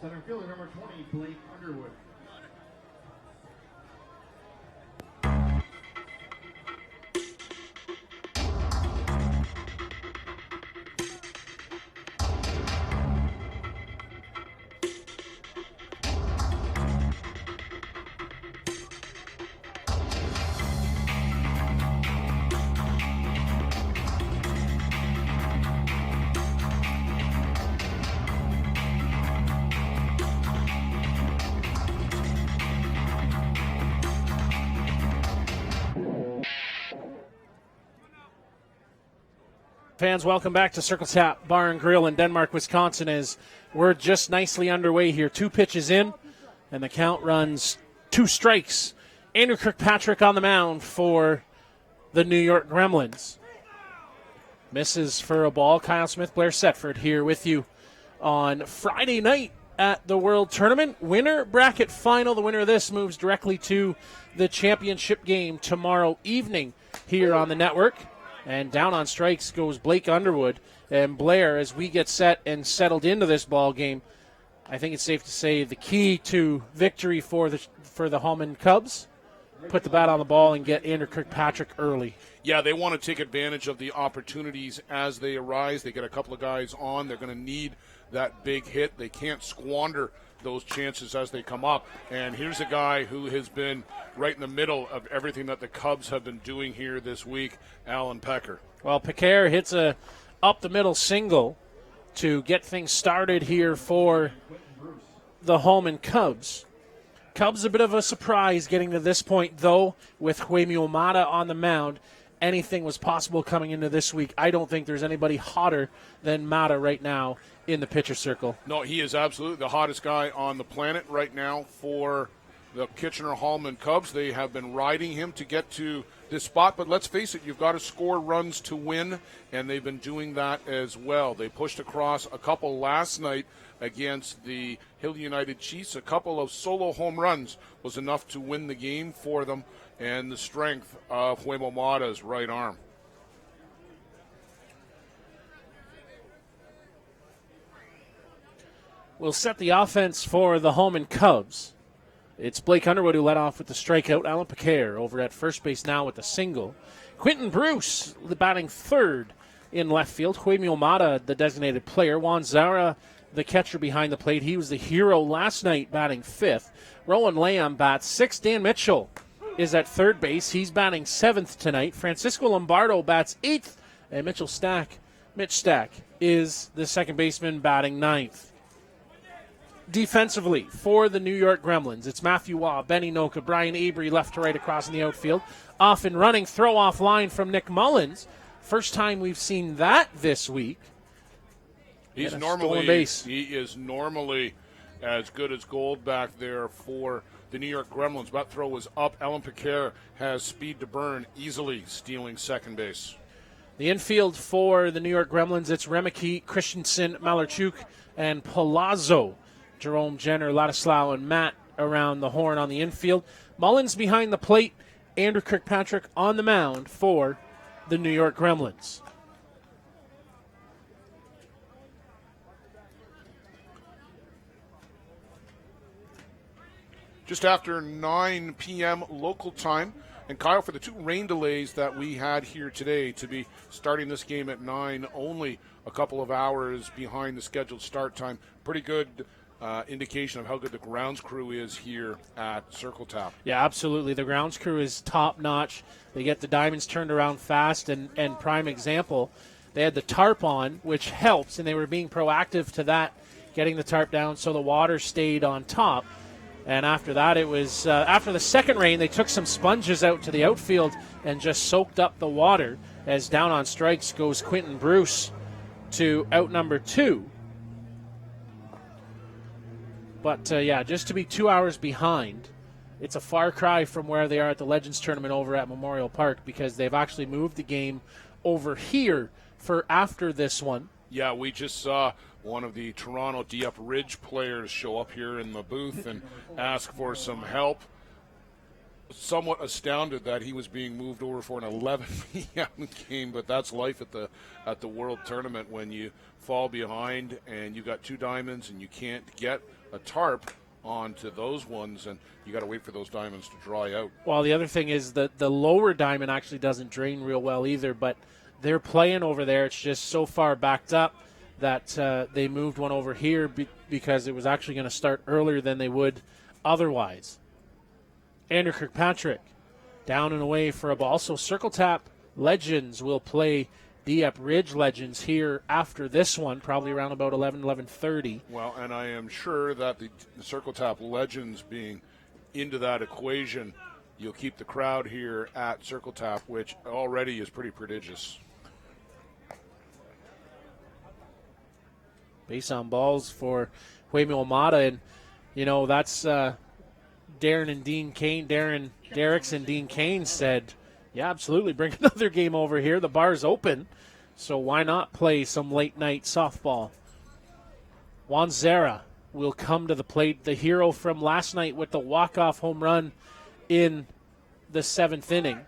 Center fielder number 20, Blake Underwood. Fans, welcome back to Circle Tap Bar and Grill in Denmark, Wisconsin, as we're just nicely underway here. 2 pitches in, and the count runs 2 strikes. Andrew Kirkpatrick on the mound for the New York Gremlins. Misses for a ball. Kyle Smith, Blair Setford here with you on Friday night at the World Tournament. Winner bracket final. The winner of this moves directly to the championship game tomorrow evening here on the network. And down on strikes goes Blake Underwood. And Blair, as we get set and settled into this ball game, I think it's safe to say the key to victory for the Hallman Cubs, put the bat on the ball and get Andrew Kirkpatrick early. Yeah, they want to take advantage of the opportunities as they arise. They get a couple of guys on. They're going to need that big hit. They can't squander those chances as they come up. And here's a guy who has been right in the middle of everything that the Cubs have been doing here this week, Alan Pecker. Well, Pecker hits a up-the-middle single to get things started here for the Hallman Cubs. Cubs a bit of a surprise getting to this point, though, with Huemi Omada on the mound. Anything was possible coming into this week. I don't think there's anybody hotter than Mata right now in the pitcher circle. No, he is absolutely the hottest guy on the planet right now for the Kitchener-Hallman Cubs. They have been riding him to get to this spot, but let's face it, you've got to score runs to win, and they've been doing that as well. They pushed across a couple last night against the Hill United Chiefs. A couple of solo home runs was enough to win the game for them, and the strength of Huemo Mata's right arm. Will set the offense for the Hallman Cubs. It's Blake Underwood who led off with the strikeout. Alan Pecker over at first base now with the single. Quentin Bruce batting third in left field. Huemi Omada, the designated player. Juan Zara, the catcher behind the plate. He was the hero last night, batting fifth. Rowan Lamb bats sixth. Dan Mitchell is at third base. He's batting seventh tonight. Francisco Lombardo bats eighth. And Mitch Stack, is the second baseman batting ninth. Defensively, for the New York Gremlins, it's Matthew Waugh, Benny Noka, Brian Avery left to right across in the outfield. Off and running, throw-off line from Nick Mullins. First time we've seen that this week. He is normally as good as gold back there for the New York Gremlins. That throw was up. Alan Pecker has speed to burn, easily stealing second base. The infield for the New York Gremlins, it's Remeke, Christensen, Malarchuk, and Palazzo. Jerome Jenner, Ladislao, and Matt around the horn on the infield. Mullins behind the plate. Andrew Kirkpatrick on the mound for the New York Gremlins. Just after 9 p.m. local time. And Kyle, for the 2 rain delays that we had here today to be starting this game at 9, only a couple of hours behind the scheduled start time. Pretty good indication of how good the grounds crew is here at Circle Tap. Yeah, absolutely. The grounds crew is top-notch. They get the diamonds turned around fast, and prime example, they had the tarp on, which helps, and they were being proactive to that, getting the tarp down so the water stayed on top. And after that, it was after the second rain, they took some sponges out to the outfield and just soaked up the water, as down on strikes goes Quentin Bruce to out number 2. But, just to be 2 hours behind, it's a far cry from where they are at the Legends Tournament over at Memorial Park, because they've actually moved the game over here for after this one. Yeah, we just saw one of the Toronto D-Up Ridge players show up here in the booth and ask for some help. somewhat astounded that he was being moved over for an 11 p.m. game, but that's life at the World Tournament when you fall behind and you got 2 diamonds and you can't get a tarp onto those ones, and you got to wait for those diamonds to dry out. Well, the other thing is that the lower diamond actually doesn't drain real well either, but they're playing over there. It's just so far backed up that they moved one over here because it was actually going to start earlier than they would otherwise. Andrew Kirkpatrick down and away for a ball. So Circle Tap Legends will play Dieppe Ridge Legends here after this one, probably around about 11:30. Well, and I am sure that the Circle Tap Legends being into that equation, you'll keep the crowd here at Circle Tap, which already is pretty prodigious. Base on balls for Huemi Omada, and that's Darren and Dean Kane. Darren Derricks and Dean Kane said, yeah, absolutely, bring another game over here. The bar's open, so why not play some late-night softball? Juan Zera will come to the plate, the hero from last night with the walk-off home run in the 7th inning.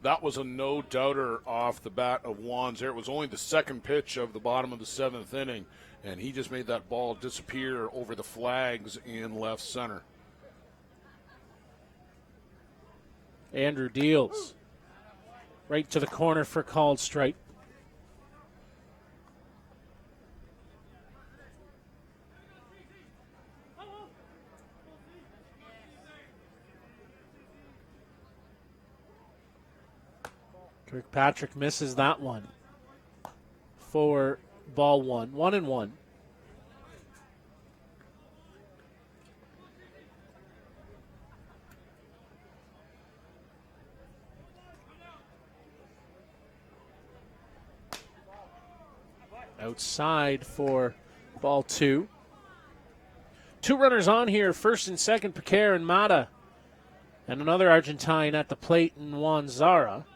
That was a no-doubter off the bat of Juan's. It was only the second pitch of the bottom of the 7th inning, and he just made that ball disappear over the flags in left center. Andrew deals right to the corner for called strike. Kirkpatrick misses that one for ball 1. 1-1. Outside for ball 2. 2 runners on here, first and second, Piquer and Mata. And another Argentine at the plate in Juan Zara.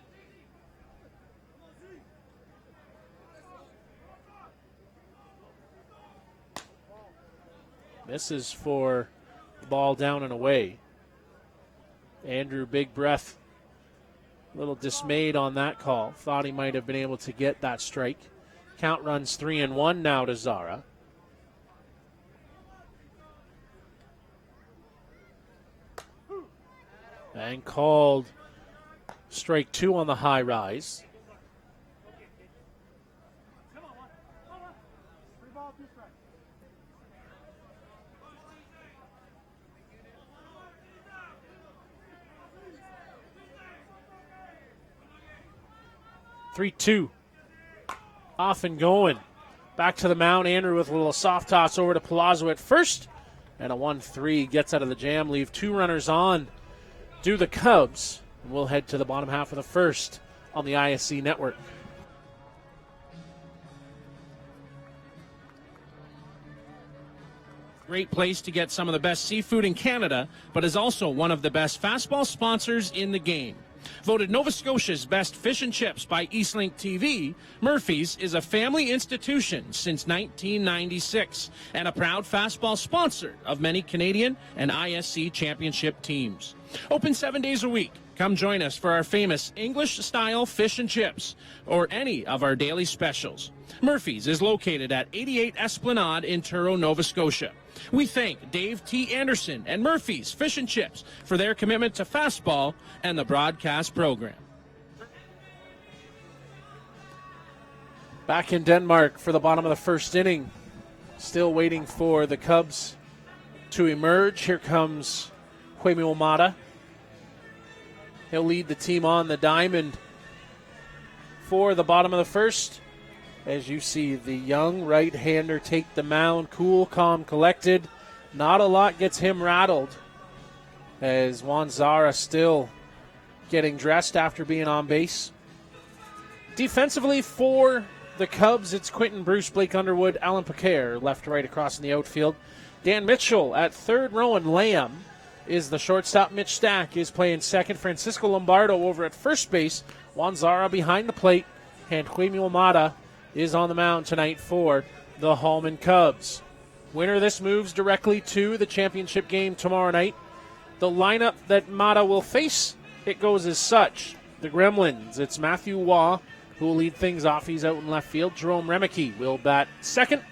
This is for the ball down and away. Andrew, big breath, a little dismayed on that call. Thought he might have been able to get that strike. Count runs 3-1 now to Zara. And called strike 2 on the high rise. Three-2. Off and going. Back to the mound. Andrew with a little soft toss over to Palazzo at first. And a 1-3 gets out of the jam. Leave 2 runners on. Do the Cubs. And we'll head to the bottom half of the first on the ISC network. Great place to get some of the best seafood in Canada, but is also one of the best fastball sponsors in the game. Voted Nova Scotia's best fish and chips by Eastlink TV, Murphy's is a family institution since 1996 and a proud fastball sponsor of many Canadian and ISC championship teams. Open 7 days a week. Come join us for our famous English-style fish and chips or any of our daily specials. Murphy's is located at 88 Esplanade in Truro, Nova Scotia. We thank Dave T. Anderson and Murphy's Fish and Chips for their commitment to fastball and the broadcast program. Back in Denmark for the bottom of the first inning. Still waiting for the Cubs to emerge. Here comes Huemi Omada. He'll lead the team on the diamond for the bottom of the first. As you see the young right-hander take the mound, cool, calm, collected. Not a lot gets him rattled as Juan Zara still getting dressed after being on base. Defensively for the Cubs, it's Quentin Bruce, Blake Underwood, Alan Piquer, left to right across in the outfield. Dan Mitchell at third, Rowan Lamb is the shortstop. Mitch Stack is playing second. Francisco Lombardo over at first base. Juan Zara behind the plate. And Huemi Omada is on the mound tonight for the Hallman Cubs. Winner of this moves directly to the championship game tomorrow night. the lineup that Mata will face, it goes as such. The Gremlins, it's Matthew Waugh who will lead things off. He's out in left field. Jerome Remeke will bat second.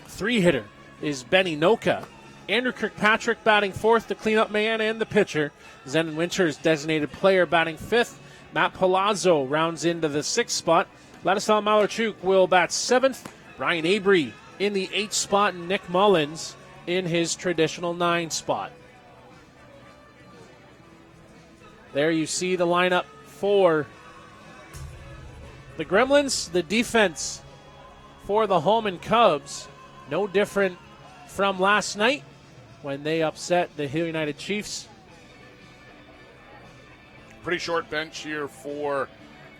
Three-hitter is Benny Noka. Andrew Kirkpatrick batting fourth, the cleanup man and the pitcher. Zenon Winters, designated player, batting fifth. Matt Palazzo rounds into the sixth spot. Ladislav Malarchuk will bat seventh. Ryan Avery in the eighth spot, and Nick Mullins in his traditional 9 spot. There you see the lineup for the Gremlins. The defense for the Hallman Cubs, no different from last night when they upset the Hill United Chiefs. Pretty short bench here for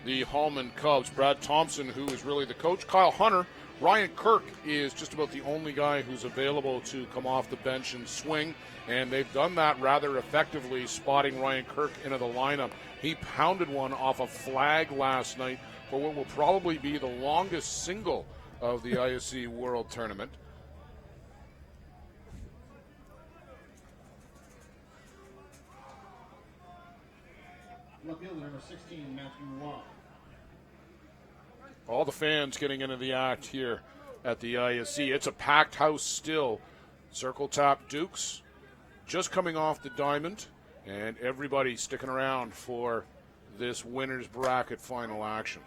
the Hallman Cubs. Brad Thompson, who is really the coach. Kyle Hunter. Ryan Kirk is just about the only guy who's available to come off the bench and swing, and they've done that rather effectively, spotting Ryan Kirk into the lineup. He pounded one off a flag last night for what will probably be the longest single of the ISC World Tournament. Left fielder number 16, Matthew Waugh. All the fans getting into the act here at the ISC. It's a packed house still. Circle Tap Dukes just coming off the diamond, and everybody sticking around for this winner's bracket final action.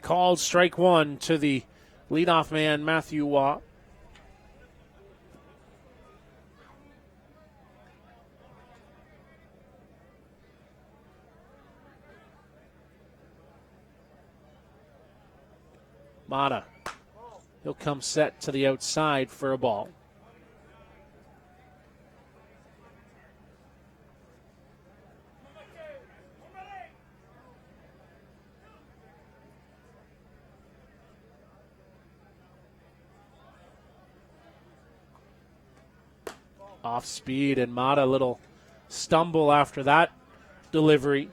Called strike one to the leadoff man, Matthew Waugh. Mata, he'll come set to the outside for a ball. Off speed, and Mata a little stumble after that delivery.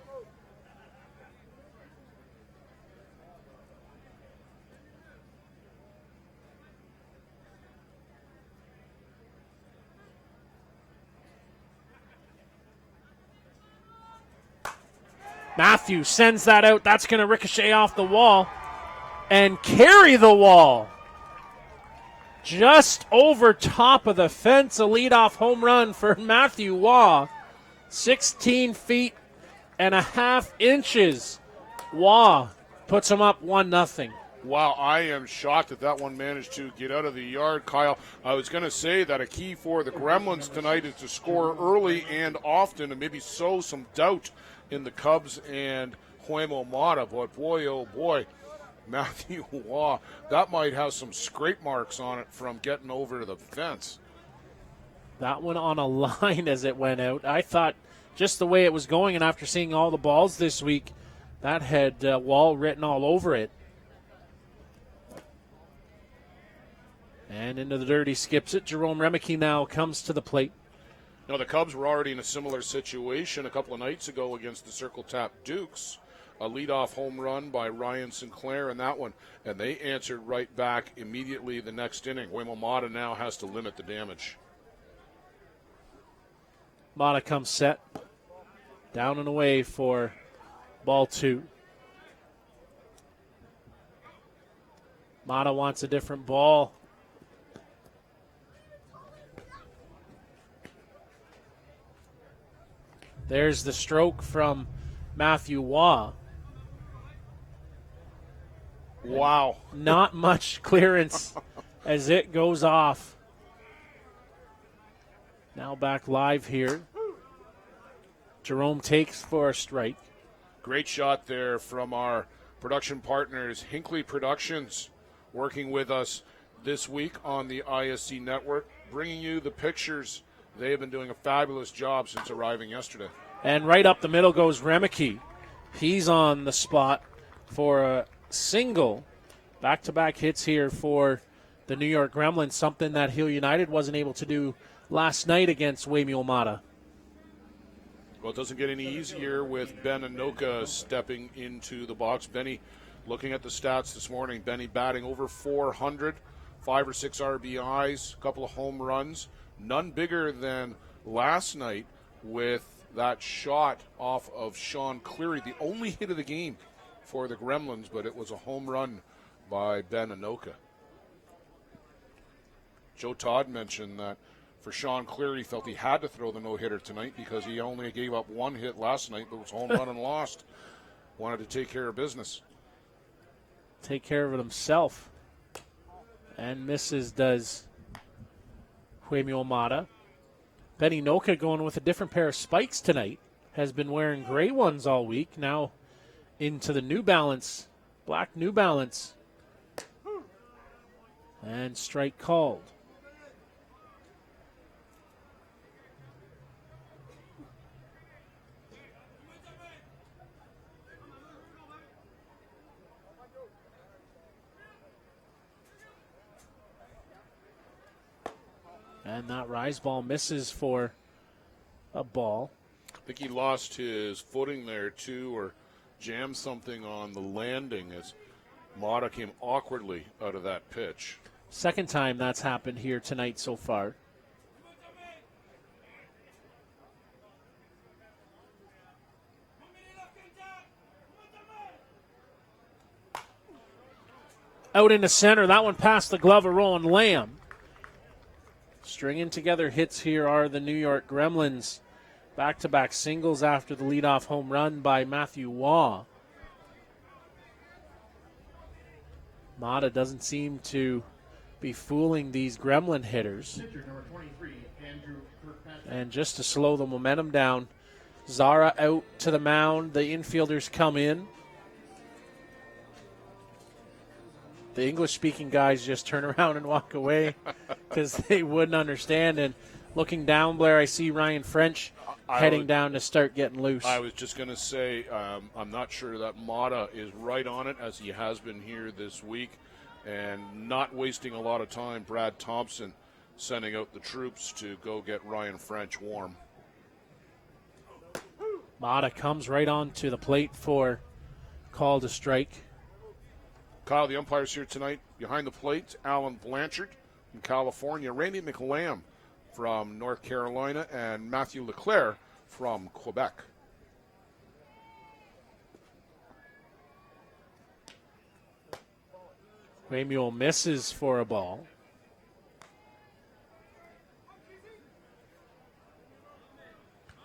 Matthew sends that out. That's going to ricochet off the wall and carry the wall. Just over top of the fence, a leadoff home run for Matthew Waugh. 16 feet and a half inches. Waugh puts him up 1-0. Wow, I am shocked that that one managed to get out of the yard, Kyle. I was going to say that a key for the Gremlins tonight is to score early and often and maybe sow some doubt in the Cubs and Huemo Mata. But boy, oh boy, Matthew Waugh, that might have some scrape marks on it from getting over to the fence. That one on a line as it went out. I thought just the way it was going, and after seeing all the balls this week, that had Waugh written all over it. And into the dirt, he skips it. Jerome Remeke now comes to the plate. Now, the Cubs were already in a similar situation a couple of nights ago against the Circle Tap Dukes. A leadoff home run by Ryan Sinclair in that one, and they answered right back immediately the next inning. Huemo Mata now has to limit the damage. Mata comes set. Down and away for ball 2. Mata wants a different ball. There's the stroke from Matthew Waugh. Wow. Not much clearance as it goes off. Now back live here. Jerome takes for a strike. Great shot there from our production partners, Hinckley Productions, working with us this week on the ISC network, bringing you the pictures. They have been doing a fabulous job since arriving yesterday. And right up the middle goes Remeke. He's on the spot for a single. Back-to-back hits here for the New York Gremlins, something that Hill United wasn't able to do last night against Huemo Mata. Well, it doesn't get any easier with Ben Anoka stepping into the box. Benny, looking at the stats this morning, Benny batting over 400, 5 or 6 RBIs, a couple of home runs, none bigger than last night with that shot off of Sean Cleary, the only hit of the game for the Gremlins, but it was a home run by Ben Anoka. Joe Todd mentioned that for Sean Cleary, he felt he had to throw the no-hitter tonight because he only gave up one hit last night, but was home run and lost. Wanted to take care of business. Take care of it himself. And misses does Huemio Mata. Benny Noka going with a different pair of spikes tonight. Has been wearing gray ones all week. Now into the New Balance, black New Balance. And strike called. And that rise ball misses for a ball. I think he lost his footing there, too, or jammed something on the landing as Mata came awkwardly out of that pitch. Second time that's happened here tonight so far. Out into center. That one past the glove of Rowan Lamb. Stringing together hits here are the New York Gremlins. Back-to-back singles after the leadoff home run by Matthew Waugh. Mata doesn't seem to be fooling these Gremlin hitters. Number 23, Andrew Kirkpatrick. And just to slow the momentum down, Zara out to the mound. The infielders come in. The English-speaking guys just turn around and walk away because they wouldn't understand. And looking down, Blair, I see Ryan French heading down to start getting loose. I was just going to say, I'm not sure that Mata is right on it, as he has been here this week, and not wasting a lot of time. Brad Thompson sending out the troops to go get Ryan French warm. Mata comes right on to the plate for call to strike. Kyle, the umpires here tonight. Behind the plate, Alan Blanchard from California, Randy McLam from North Carolina, and Matthew Leclerc from Quebec. Waymuel misses for a ball.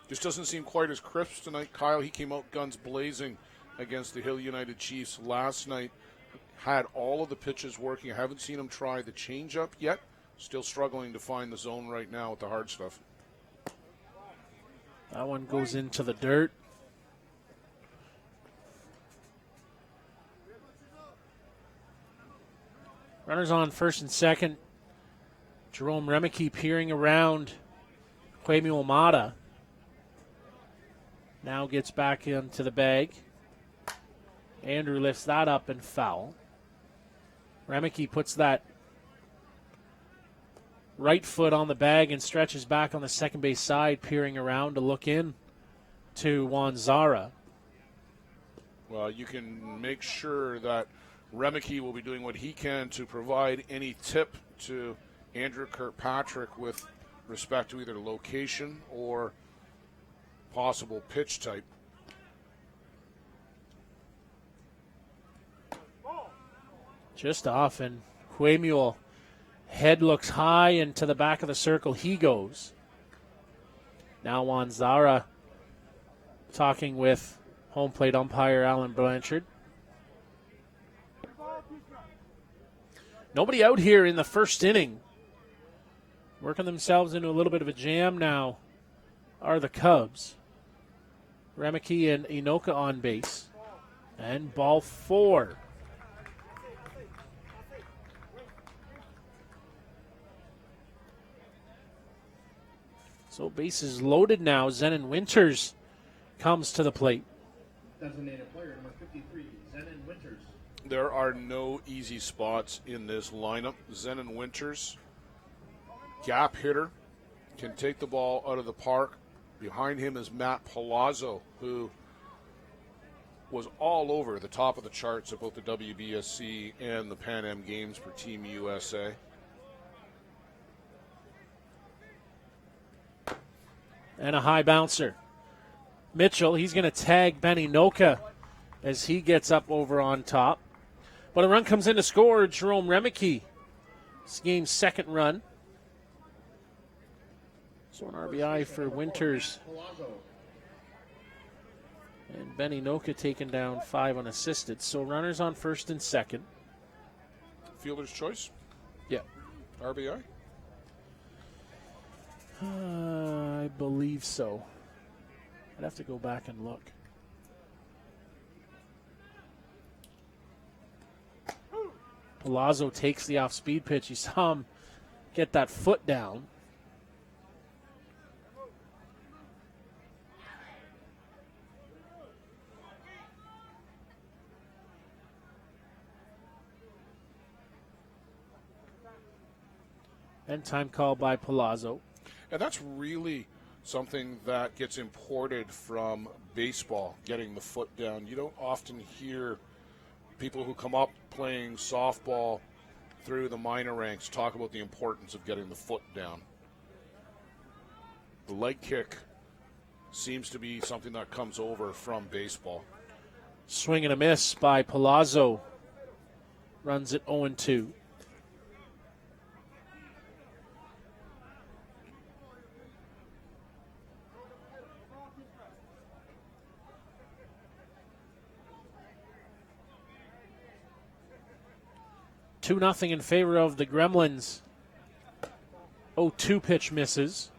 Just doesn't seem quite as crisp tonight, Kyle. He came out guns blazing against the Hill United Chiefs last night. Had all of the pitches working. I haven't seen him try the changeup yet. Still struggling to find the zone right now with the hard stuff. That one goes into the dirt. Runners on first and second. Jerome Remeke peering around Huemio Mata. Now gets back into the bag. Andrew lifts that up and foul. Remeke puts that right foot on the bag and stretches back on the second base side, peering around to look in to Juan Zara. Well, you can make sure that Remeke will be doing what he can to provide any tip to Andrew Kirkpatrick with respect to either location or possible pitch type. Just off, and Huemio head looks high, and to the back of the circle he goes. Now Juan Zara talking with home plate umpire Alan Blanchard. Nobody out here in the first inning. Working themselves into a little bit of a jam now are the Cubs. Remeke and Inoka on base. And ball four. So bases loaded now. Zenon Winters comes to the plate. Designated player number 53, Zenon Winters. There are no easy spots in this lineup. Zenon Winters, gap hitter, can take the ball out of the park. Behind him is Matt Palazzo, who was all over the top of the charts at both the WBSC and the Pan Am Games for Team USA. And a high bouncer. Mitchell, he's going to tag Benny Noka as he gets up over on top. But a run comes in to score Jerome Remeke. This game's second run. So an RBI for Winters. And Benny Noka taken down 5 unassisted. So runners on first and second. Fielder's choice? Yeah. RBI? I believe so. I'd have to go back and look. Palazzo takes the off-speed pitch. You saw him get that foot down. And time call by Palazzo. And that's really something that gets imported from baseball, getting the foot down. You don't often hear people who come up playing softball through the minor ranks talk about the importance of getting the foot down. The leg kick seems to be something that comes over from baseball. Swing and a miss by Palazzo. Runs it 0-2. Two nothing in favor of the Gremlins. 0-2 pitch misses.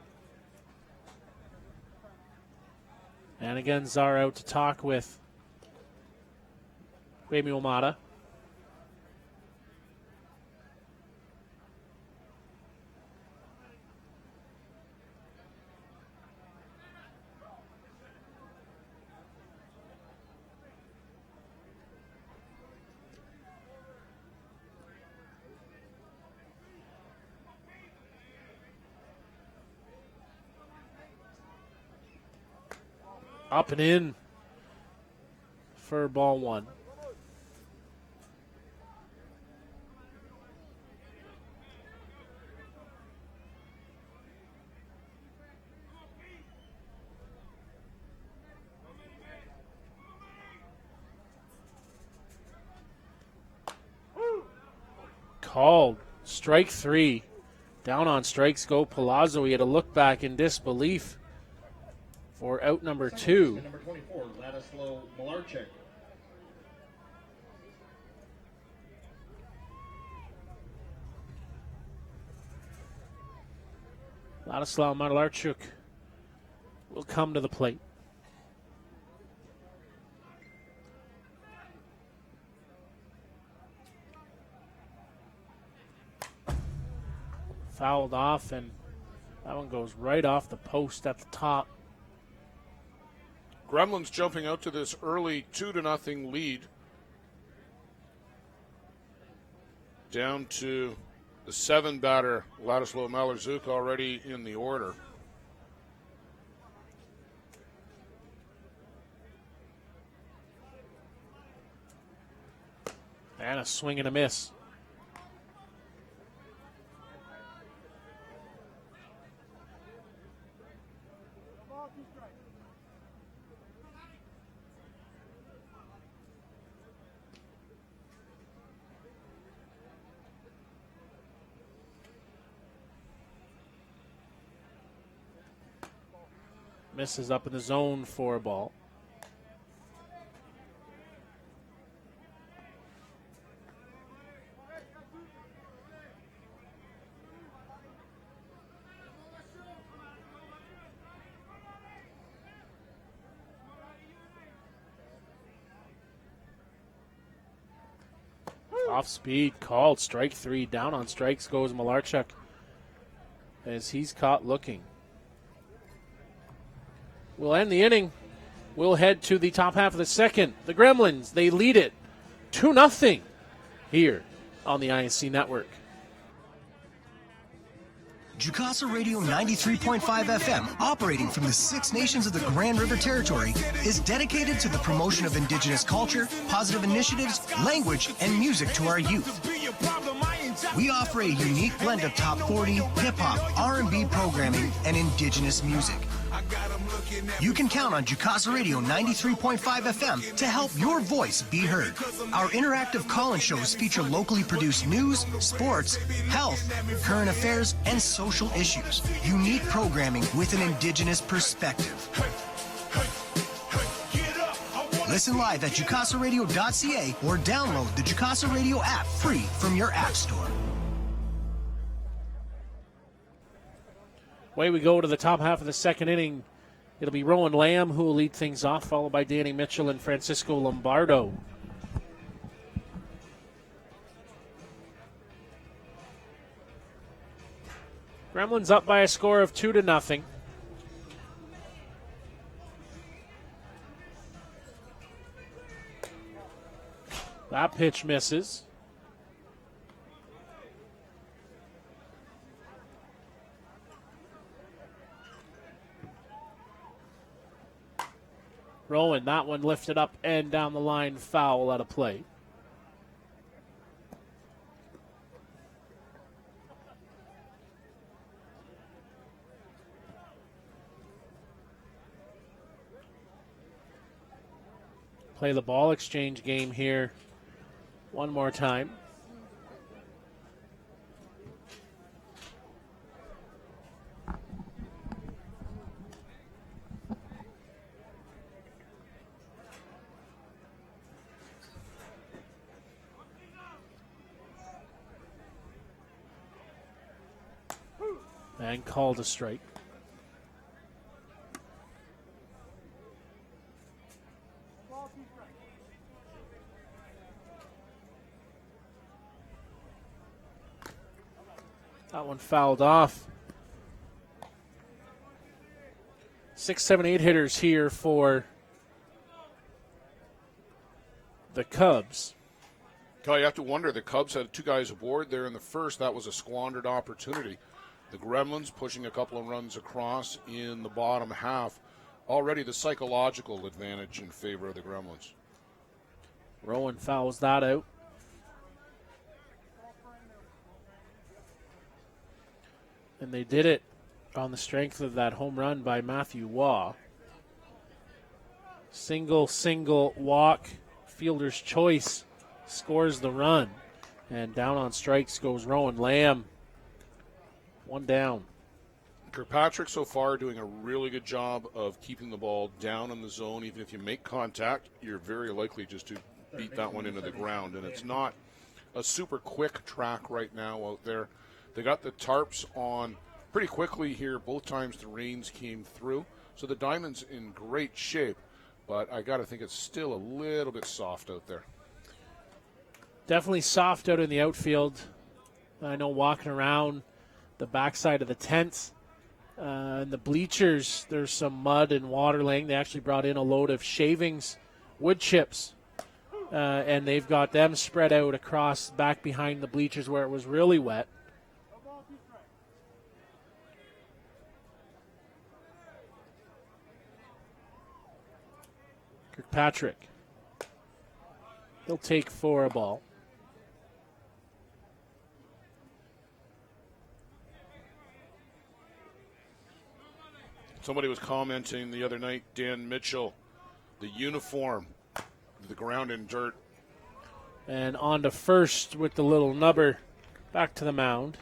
And again, Czar out to talk with Remy Omada. Up and in for ball one. Called. Strike three. Down on strikes go Palazzo. He had a look back in disbelief for out number two. Number 24, Ladislav Malarchuk. Ladislav Malarchuk will come to the plate. Fouled off, and that one goes right off the post at the top. Gremlins jumping out to this early 2-0 lead. Down to the 7-batter, Ladislav Malarchuk, already in the order. And a swing and a miss. Misses up in the zone for a ball. Off speed called. Strike three. Down on strikes goes Malarchuk as he's caught looking. We'll end the inning. We'll head to the top half of the second. The Gremlins, they lead it 2-0 here on the ISC Network. Jukasa Radio 93.5 FM, operating from the 6 nations of the Grand River Territory, is dedicated to the promotion of Indigenous culture, positive initiatives, language, and music to our youth. We offer a unique blend of top 40, hip-hop, R&B programming, and Indigenous music. You can count on Jukasa Radio 93.5 FM to help your voice be heard. Our interactive call-in shows feature locally produced news, sports, health, current affairs, and social issues. Unique programming with an Indigenous perspective. Listen live at jukasaradio.ca or download the Jukasa Radio app free from your app store. Away we go to the top half of the second inning. It'll be Rowan Lamb who will lead things off, followed by Danny Mitchell and Francisco Lombardo. Gremlins up by a score of 2-0. That pitch misses. Rowan, that one lifted up and down the line, foul out of play. Play the ball exchange game here one more time. And called a strike. That one fouled off. 6, 7, 8 hitters here for the Cubs. Kyle, you have to wonder, the Cubs had 2 guys aboard there in the first. That was a squandered opportunity. The Gremlins pushing a couple of runs across in the bottom half. Already the psychological advantage in favor of the Gremlins. Rowan fouls that out. And they did it on the strength of that home run by Matthew Waugh. Single walk. Fielder's choice scores the run. And down on strikes goes Rowan Lamb. 1 down. Kirkpatrick so far doing a really good job of keeping the ball down in the zone. Even if you make contact, you're very likely just to beat that one into the ground. And it's not a super quick track right now out there. They got the tarps on pretty quickly here. Both times the rains came through. So the diamond's in great shape. But I got to think it's still a little bit soft out there. Definitely soft out in the outfield. I know walking around the backside of the tent and the bleachers, there's some mud and water laying. They actually brought in a load of shavings, wood chips, and they've got them spread out across back behind the bleachers where it was really wet. Kirkpatrick. He'll take for a ball. Somebody was commenting the other night, Dan Mitchell, the uniform, the ground and dirt. And on to first with the little nubber back to the mound.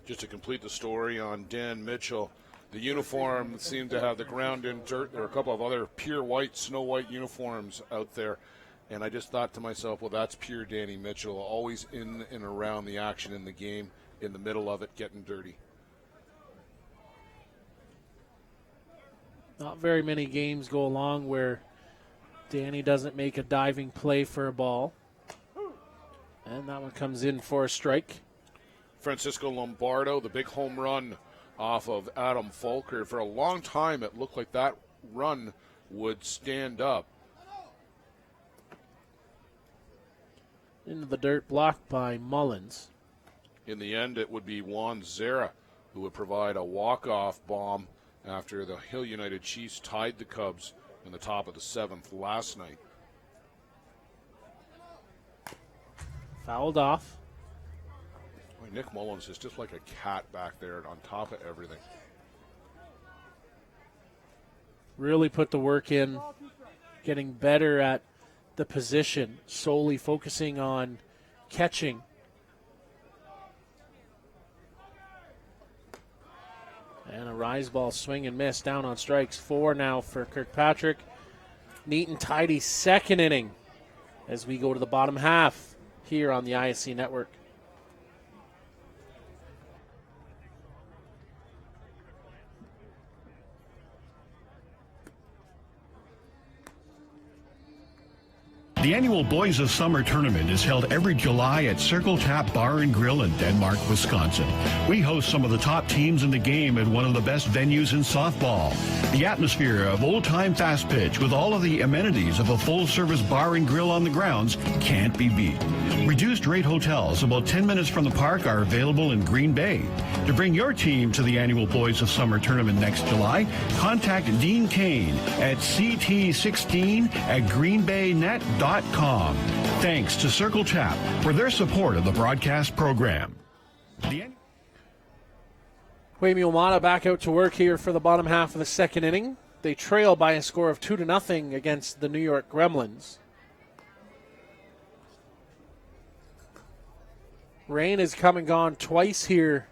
Just to complete the story on Dan Mitchell, the uniform seemed to have the ground and dirt. There are a couple of other pure white, snow white uniforms out there. And I just thought to myself, well, that's pure Danny Mitchell, always in and around the action in the game, in the middle of it, getting dirty. Not very many games go along where Danny doesn't make a diving play for a ball. And that one comes in for a strike. Francisco Lombardo, the big home run off of Adam Falker. For a long time, it looked like that run would stand up. Into the dirt, blocked by Mullins. In the end, it would be Juan Zera who would provide a walk-off bomb after the Hill United Chiefs tied the Cubs in the top of the 7th last night. Fouled off. Boy, Nick Mullins is just like a cat back there on top of everything. really put the work in, getting better at the position, solely focusing on catching. And a rise ball swing and miss down on strikes. 4 now for Kirkpatrick. Neat and tidy second inning as we go to the bottom half here on the ISC Network. The annual Boys of Summer tournament is held every July at Circle Tap Bar and Grill in Denmark, Wisconsin. We host some of the top teams in the game at one of the best venues in softball. The atmosphere of old-time fast pitch with all of the amenities of a full-service bar and grill on the grounds can't be beat. Reduced rate hotels about 10 minutes from the park are available in Green Bay. To bring your team to the annual Boys of Summer tournament next July, contact Dean Kane at ct16@greenbaynet.com. Thanks to Circle Tap for their support of the broadcast program. Huey Mulmata back out to work here for the bottom half of the second inning. They trail by a score of 2-0 against the New York Gremlins. Rain has come and gone twice here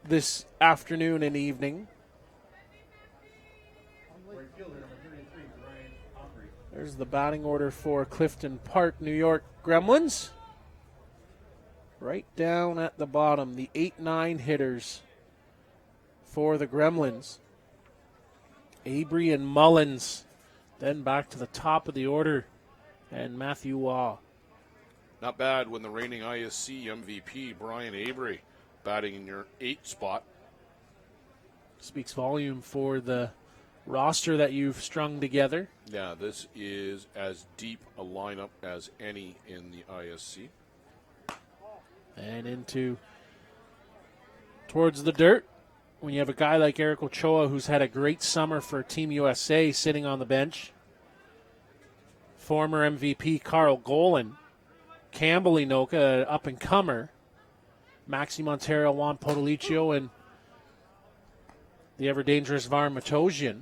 this afternoon and evening. There's the batting order for Clifton Park, New York Gremlins. Right down at the bottom, the 8-9 hitters for the Gremlins. Abry and Mullins. Then back to the top of the order, and Matthew Waugh. Not bad when the reigning ISC MVP, Brian Abry, batting in your 8th spot. Speaks volume for the roster that you've strung together. Yeah, this is as deep a lineup as any in the ISC. And into towards the dirt. When you have a guy like Eric Ochoa who's had a great summer for Team USA sitting on the bench. Former MVP Carl Golan. Campbell Inoka, up-and-comer. Maxi Montero, Juan Podolicio, and the ever-dangerous Var Matosian.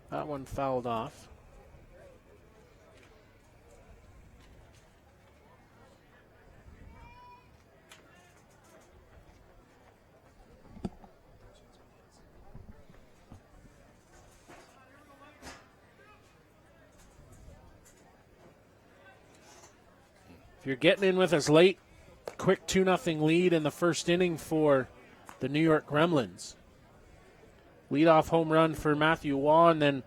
That one fouled off. If you're getting in with us late, quick 2-0 lead in the first inning for the New York Gremlins. Leadoff home run for Matthew Waugh, and then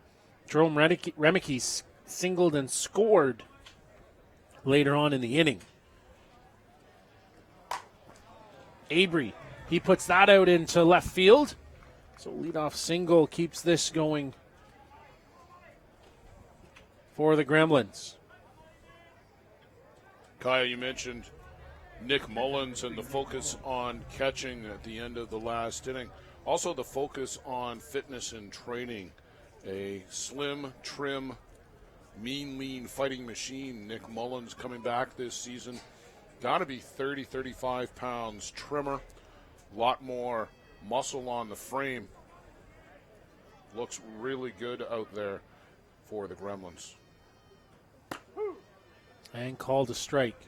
Jerome Remeke singled and scored later on in the inning. Abry, he puts that out into left field. So leadoff single keeps this going for the Gremlins. Kyle, you mentioned Nick Mullins and the focus on catching at the end of the last inning. Also the focus on fitness and training. A slim, trim, mean fighting machine. Nick Mullins coming back this season. Got to be 30, 35 pounds trimmer. A lot more muscle on the frame. Looks really good out there for the Gremlins. And called a strike.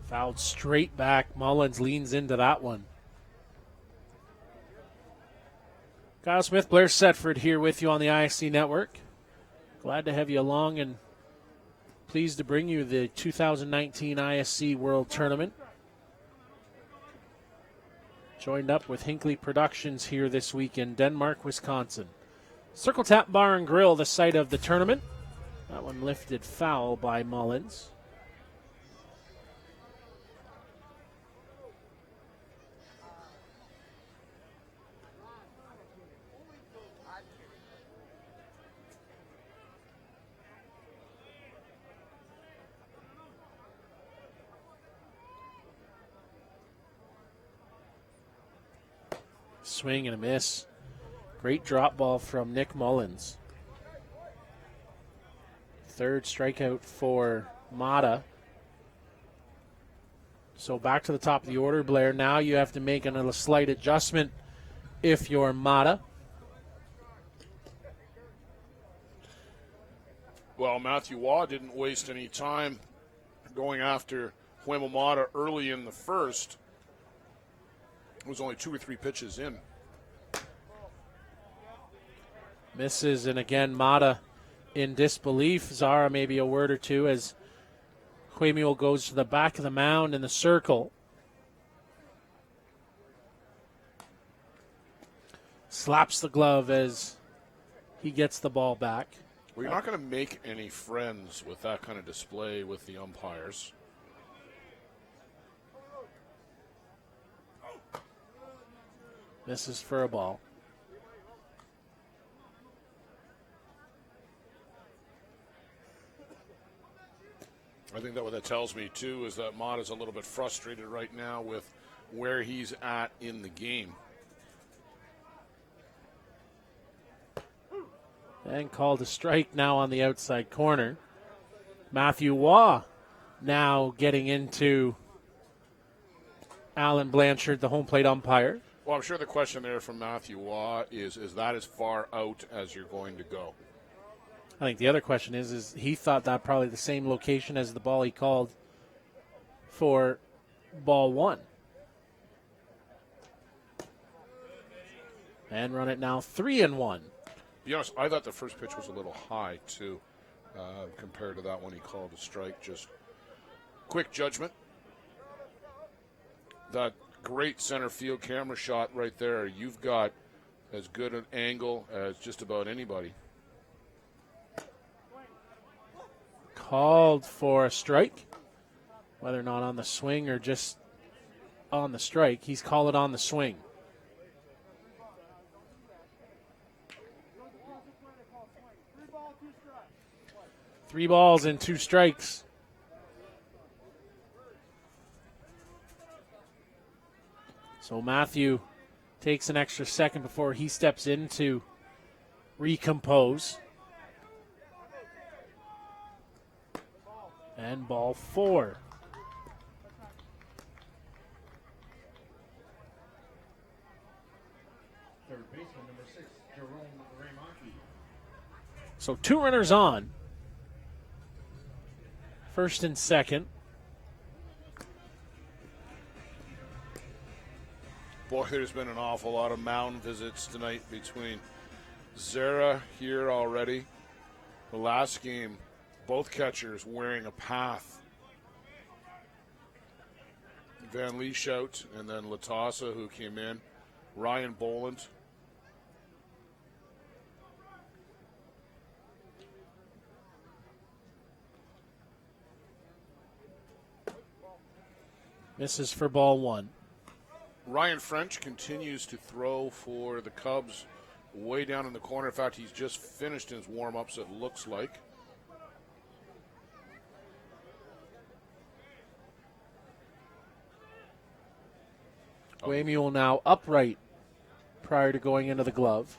Fouled straight back. Mullins leans into that one. Kyle Smith, Blair Setford here with you on the ISC Network. Glad to have you along and pleased to bring you the 2019 ISC World Tournament. Joined up with Hinckley Productions here this week in Denmark, Wisconsin. Circle Tap Bar and Grill, the site of the tournament. That one lifted foul by Mullins. Swing and a miss. Great drop ball from Nick Mullins. Third strikeout for Mata. So back to the top of the order, Blair. Now you have to make a slight adjustment if you're Mata. Well, Matthew Waugh didn't waste any time going after Huema Mata early in the first. It was only 2 or 3 pitches in. Misses, and again, Mata in disbelief. Zara maybe a word or two as Huemul goes to the back of the mound in the circle. Slaps the glove as he gets the ball back. Well, you're not going to make any friends with that kind of display with the umpires. Misses for a ball. I think that what that tells me, too, is that Mata's a little bit frustrated right now with where he's at in the game. And called a strike now on the outside corner. Matthew Waugh now getting into Alan Blanchard, the home plate umpire. Well, I'm sure the question there from Matthew Waugh is that as far out as you're going to go? I think the other question is he thought that probably the same location as the ball he called for ball 1. And run it now 3-1. To be honest, I thought the first pitch was a little high, too, compared to that one he called a strike. Just quick judgment. That great center field camera shot right there. You've got as good an angle as just about anybody. Called for a strike. Whether or not on the swing or just on the strike, he's called it on the swing. Three balls and 2 strikes. So Matthew takes an extra second before he steps in to recompose. And ball 4. Third baseman, number 6, Jerome Raymaki. So 2 runners on. First and second. Boy, there's been an awful lot of mound visits tonight between Zara here already. The last game, both catchers wearing a path. Van Lieshout and then Latassa, who came in. Ryan Boland. Misses for ball 1. Ryan French continues to throw for the Cubs way down in the corner. In fact, he's just finished his warm-ups, it looks like. Waymule now upright prior to going into the glove.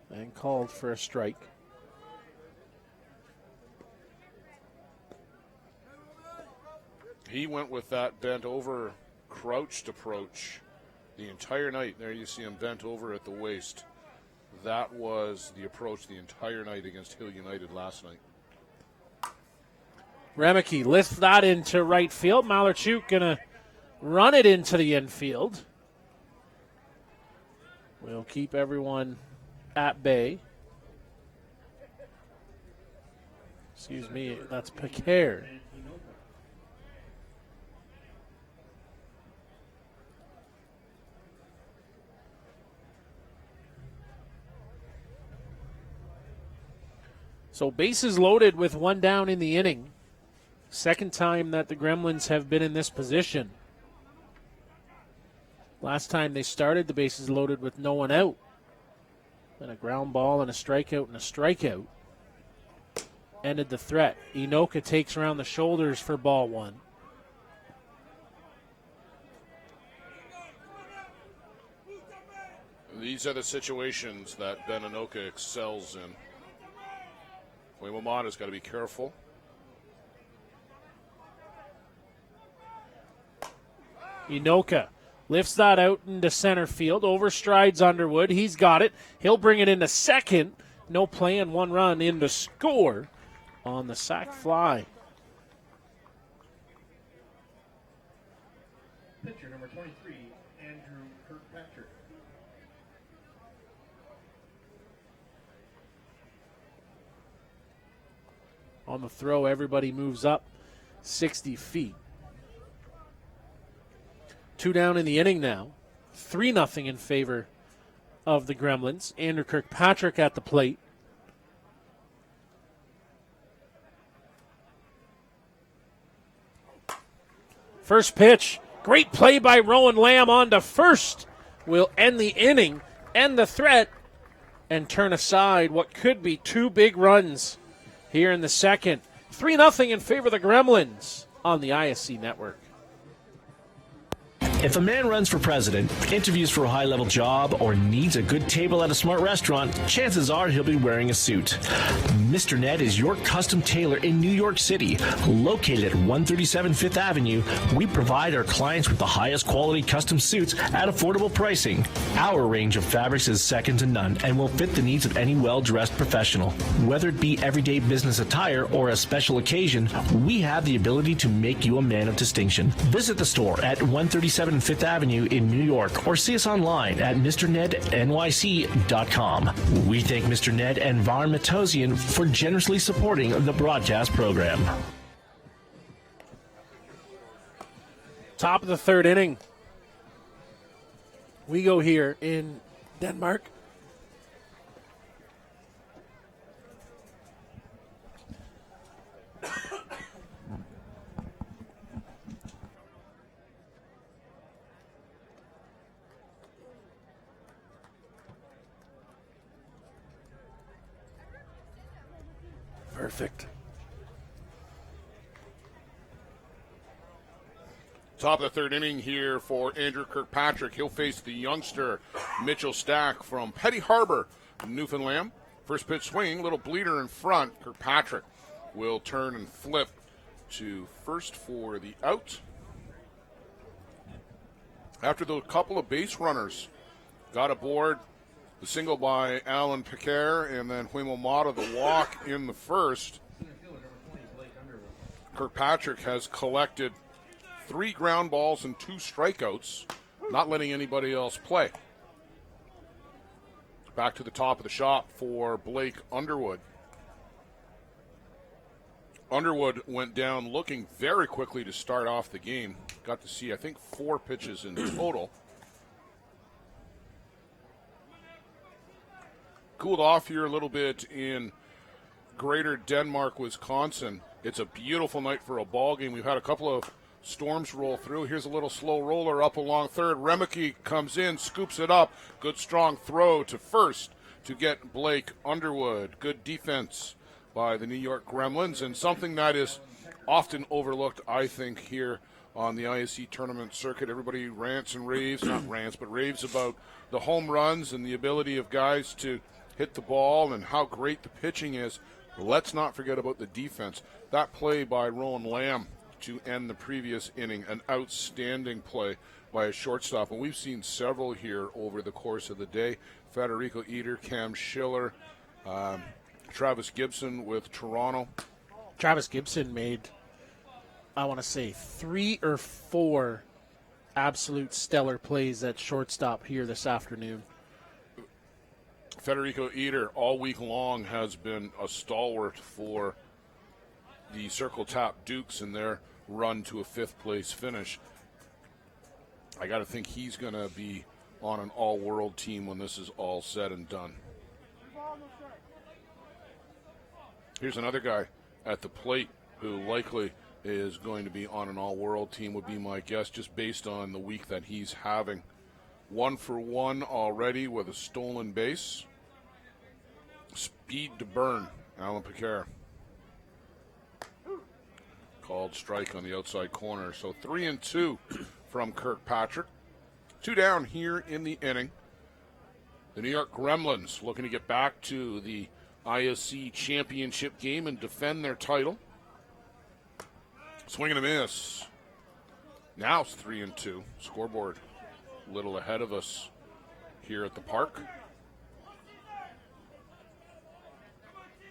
And called for a strike. He went with that bent over, crouched approach the entire night. There you see him bent over at the waist. That was the approach the entire night against Hill United last night. Remeke lifts that into right field. Malarchuk gonna run it into the infield. We'll keep everyone at bay. Excuse me, that's Picard. So bases loaded with 1 down in the inning. Second time that the Gremlins have been in this position. Last time they started, the bases loaded with no one out. And a ground ball and a strikeout ended the threat. Inoka takes around the shoulders for ball 1. These are the situations that Ben Anoka excels in. Waymo has got to be careful. Inoka lifts that out into center field, overstrides Underwood. He's got it. He'll bring it into second. No play and 1 run in to score on the sac fly. Pitcher number 23, Andrew Kirkpatrick. On the throw, everybody moves up 60 feet. 2 down in the inning now. 3-0 in favor of the Gremlins. Andrew Kirkpatrick at the plate. First pitch. Great play by Rowan Lamb on to first. Will end the inning, end the threat, and turn aside what could be 2 big runs here in the second. 3-0 in favor of the Gremlins on the ISC network. If a man runs for president, interviews for a high-level job, or needs a good table at a smart restaurant, chances are he'll be wearing a suit. Mr. Ned is your custom tailor in New York City. Located at 137 Fifth Avenue, we provide our clients with the highest quality custom suits at affordable pricing. Our range of fabrics is second to none and will fit the needs of any well-dressed professional. Whether it be everyday business attire or a special occasion, we have the ability to make you a man of distinction. Visit the store at 137 Fifth Avenue in New York or see us online at MrNedNYC.com. We thank Mr. Ned and Var Matosian for generously supporting the broadcast program. Top of the third inning. We go here in Denmark. Perfect. Top of the third inning here for Andrew Kirkpatrick. He'll face the youngster Mitchell Stack from Petty Harbor, Newfoundland. First pitch swing, little bleeder in front. Kirkpatrick will turn and flip to first for the out. After the couple of base runners got aboard, the single by Alan Piquet and then Huimo Mata, the walk in the first. Kirkpatrick has collected 3 ground balls and 2 strikeouts, not letting anybody else play. Back to the top of the shop for Blake Underwood. Underwood went down looking very quickly to start off the game. Got to see, I think, 4 pitches in total. Cooled off here a little bit in greater Denmark, Wisconsin. It's a beautiful night for a ball game. We've had a couple of storms roll through. Here's a little slow roller up along third. Remeke comes in, scoops it up. Good strong throw to first to get Blake Underwood. Good defense by the New York Gremlins, and something that is often overlooked, I think, here on the ISC tournament circuit. Everybody rants and raves, not rants, but raves about the home runs and the ability of guys to hit the ball and how great the pitching is. Let's not forget about the defense. That play by Rowan Lamb to end the previous inning, an outstanding play by a shortstop. And we've seen several here over the course of the day. Federico Eder, Cam Schiller, Travis Gibson with Toronto. Travis Gibson made, I want to say, 3 or 4 absolute stellar plays at shortstop here this afternoon. Federico Eder all week long has been a stalwart for the Circle Tap Dukes in their run to a 5th place finish. I got to think he's going to be on an all-world team when this is all said and done. Here's another guy at the plate who likely is going to be on an all-world team, would be my guess, just based on the week that he's having. 1 for 1 already with a stolen base. Speed to burn, Alan Piquet. Called strike on the outside corner. So 3-2 from Kirkpatrick. 2 down here in the inning. The New York Gremlins looking to get back to the ISC championship game and defend their title. Swing and a miss. Now it's 3-2. Scoreboard a little ahead of us here at the park.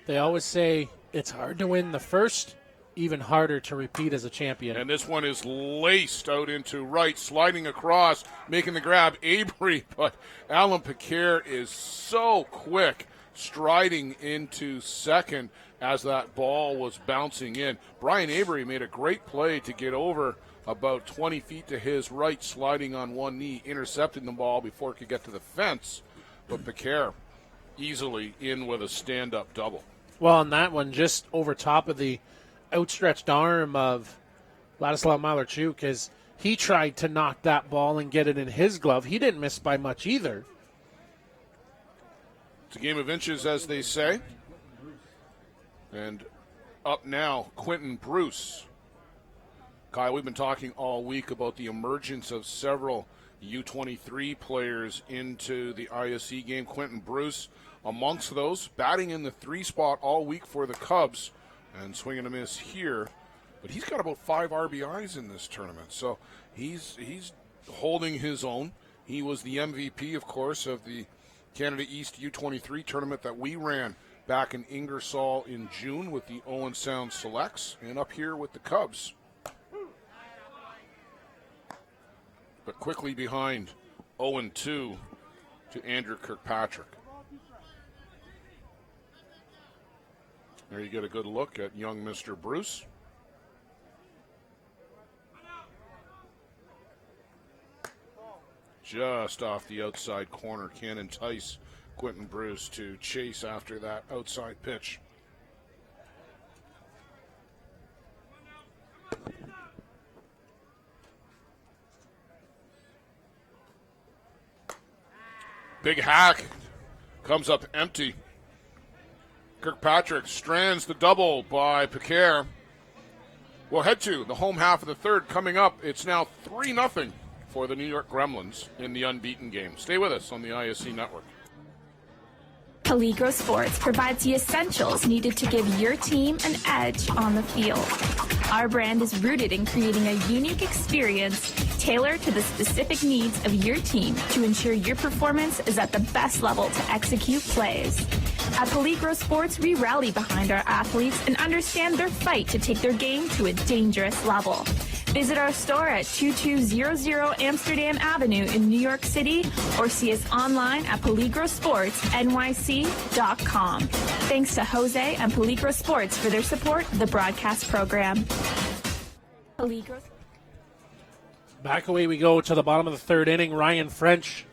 They always say it's hard to win the first, even harder to repeat as a champion. And this one is laced out into right, sliding across, making the grab, Avery, but Alan Piquet is so quick, striding into second as that ball was bouncing in. Brian Avery made a great play to get over about 20 feet to his right, sliding on one knee, intercepting the ball before it could get to the fence, but Piquet easily in with a stand-up double. Well, on that one, just over top of the outstretched arm of Ladislav Malarchuk, as he tried to knock that ball and get it in his glove. He didn't miss by much either. It's a game of inches, as they say. And up now, Quentin Bruce. Kyle, we've been talking all week about the emergence of several U23 players into the ISC game. Quentin Bruce amongst those, batting in the 3 spot all week for the Cubs, and swinging a miss here. But he's got about 5 RBIs in this tournament, so he's holding his own. He was the MVP, of course, of the Canada East U23 tournament that we ran back in Ingersoll in June with the Owen Sound Selects, and up here with the Cubs. But quickly behind 0-2 to Andrew Kirkpatrick. There you get a good look at young Mr. Bruce. Just off the outside corner, can entice Quentin Bruce to chase after that outside pitch. Big hack comes up empty. Kirkpatrick strands the double by Piquet. We'll head to the home half of the third coming up. It's now 3-0 for the New York Gremlins in the unbeaten game. Stay with us on the ISC Network. Peligro Sports provides the essentials needed to give your team an edge on the field. Our brand is rooted in creating a unique experience tailored to the specific needs of your team to ensure your performance is at the best level to execute plays. At Peligro Sports, we rally behind our athletes and understand their fight to take their game to a dangerous level. Visit our store at 2200 Amsterdam Avenue in New York City or see us online at peligrosportsnyc.com. Thanks to Jose and Peligro Sports for their support of the broadcast program. Peligro. Back away we go to the bottom of the third inning. Ryan French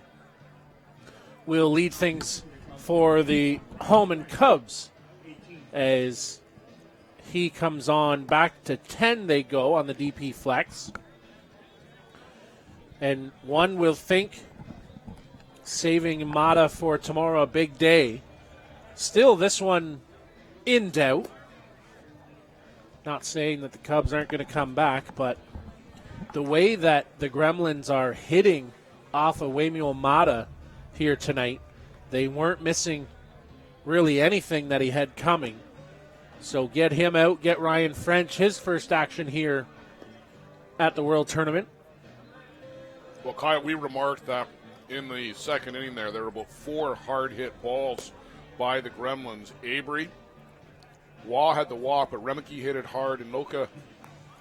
will lead things for the Hallman Cubs as he comes on. Back to 10 they go on the DP flex. And one will think saving Mata for tomorrow, a big day. Still, this one in doubt. Not saying that the Cubs aren't going to come back, but the way that the Gremlins are hitting off of Waymo Mata here tonight, they weren't missing really anything that he had coming. So get him out, get Ryan French his first action here at the World Tournament. Well, Kyle, we remarked that in the second inning there were about 4 hard-hit balls by the Gremlins. Avery, Waugh had the walk, but Remeke hit it hard, and Noka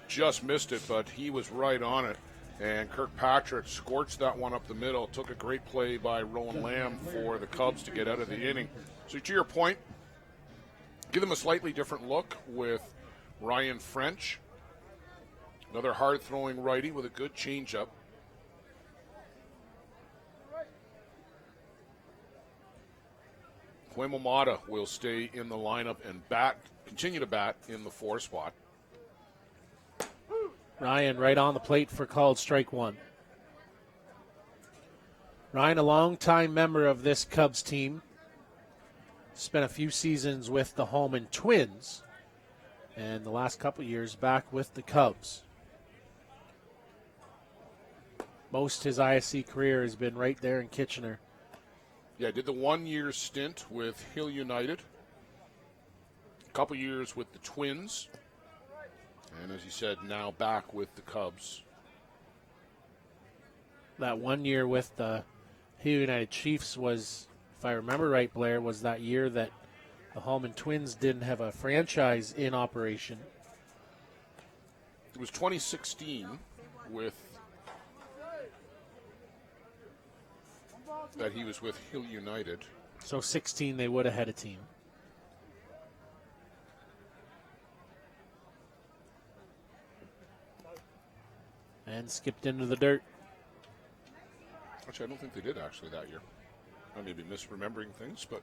just missed it, but he was right on it. And Kirkpatrick scorched that one up the middle. Took a great play by Rowan Lamb for the Cubs to get out of the inning. So to your point, give them a slightly different look with Ryan French. Another hard-throwing righty with a good changeup. Waymo Mata will stay in the lineup and continue to bat in the 4 spot. Ryan right on the plate for called strike one. Ryan, a longtime member of this Cubs team. Spent a few seasons with the Hallman Twins. And the last couple years back with the Cubs. Most his ISC career has been right there in Kitchener Yeah, did the 1-year stint with Hill United. A couple years with the Twins. And as you said, now back with the Cubs. That 1 year with the Hill United Chiefs was, if I remember right, Blair, was that year that the Hallman Twins didn't have a franchise in operation. It was 2016 with that he was with Hill United. So 16 they would have had a team. And skipped into the dirt. Actually, I don't think they did actually that year. I may be misremembering things, but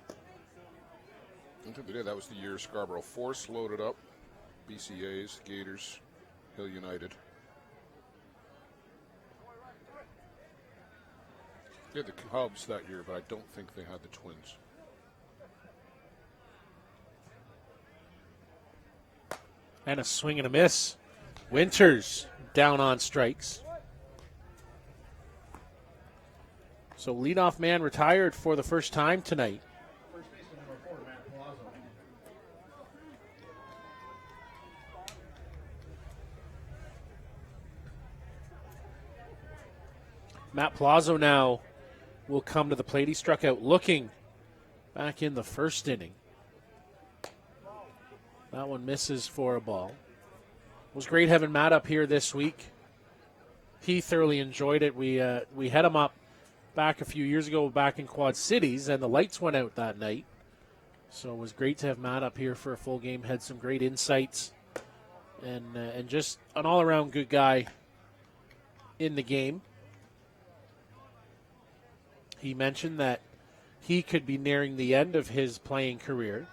I don't think they did. That was the year Scarborough Force loaded up. BCAs, Gators, Hill United. They had the Cubs that year, but I don't think they had the Twins. And a swing and a miss. Winters down on strikes. So leadoff man retired for the first time tonight. First baseman number 4, Matt Palazzo. Matt Palazzo now will come to the plate. He struck out looking back in the first inning. That one misses for a ball. It was great having Matt up here this week. He thoroughly enjoyed it. We had him up back a few years ago back in Quad Cities, and the lights went out that night. So it was great to have Matt up here for a full game. Had some great insights and just an all-around good guy in the game. He mentioned that he could be nearing the end of his playing career.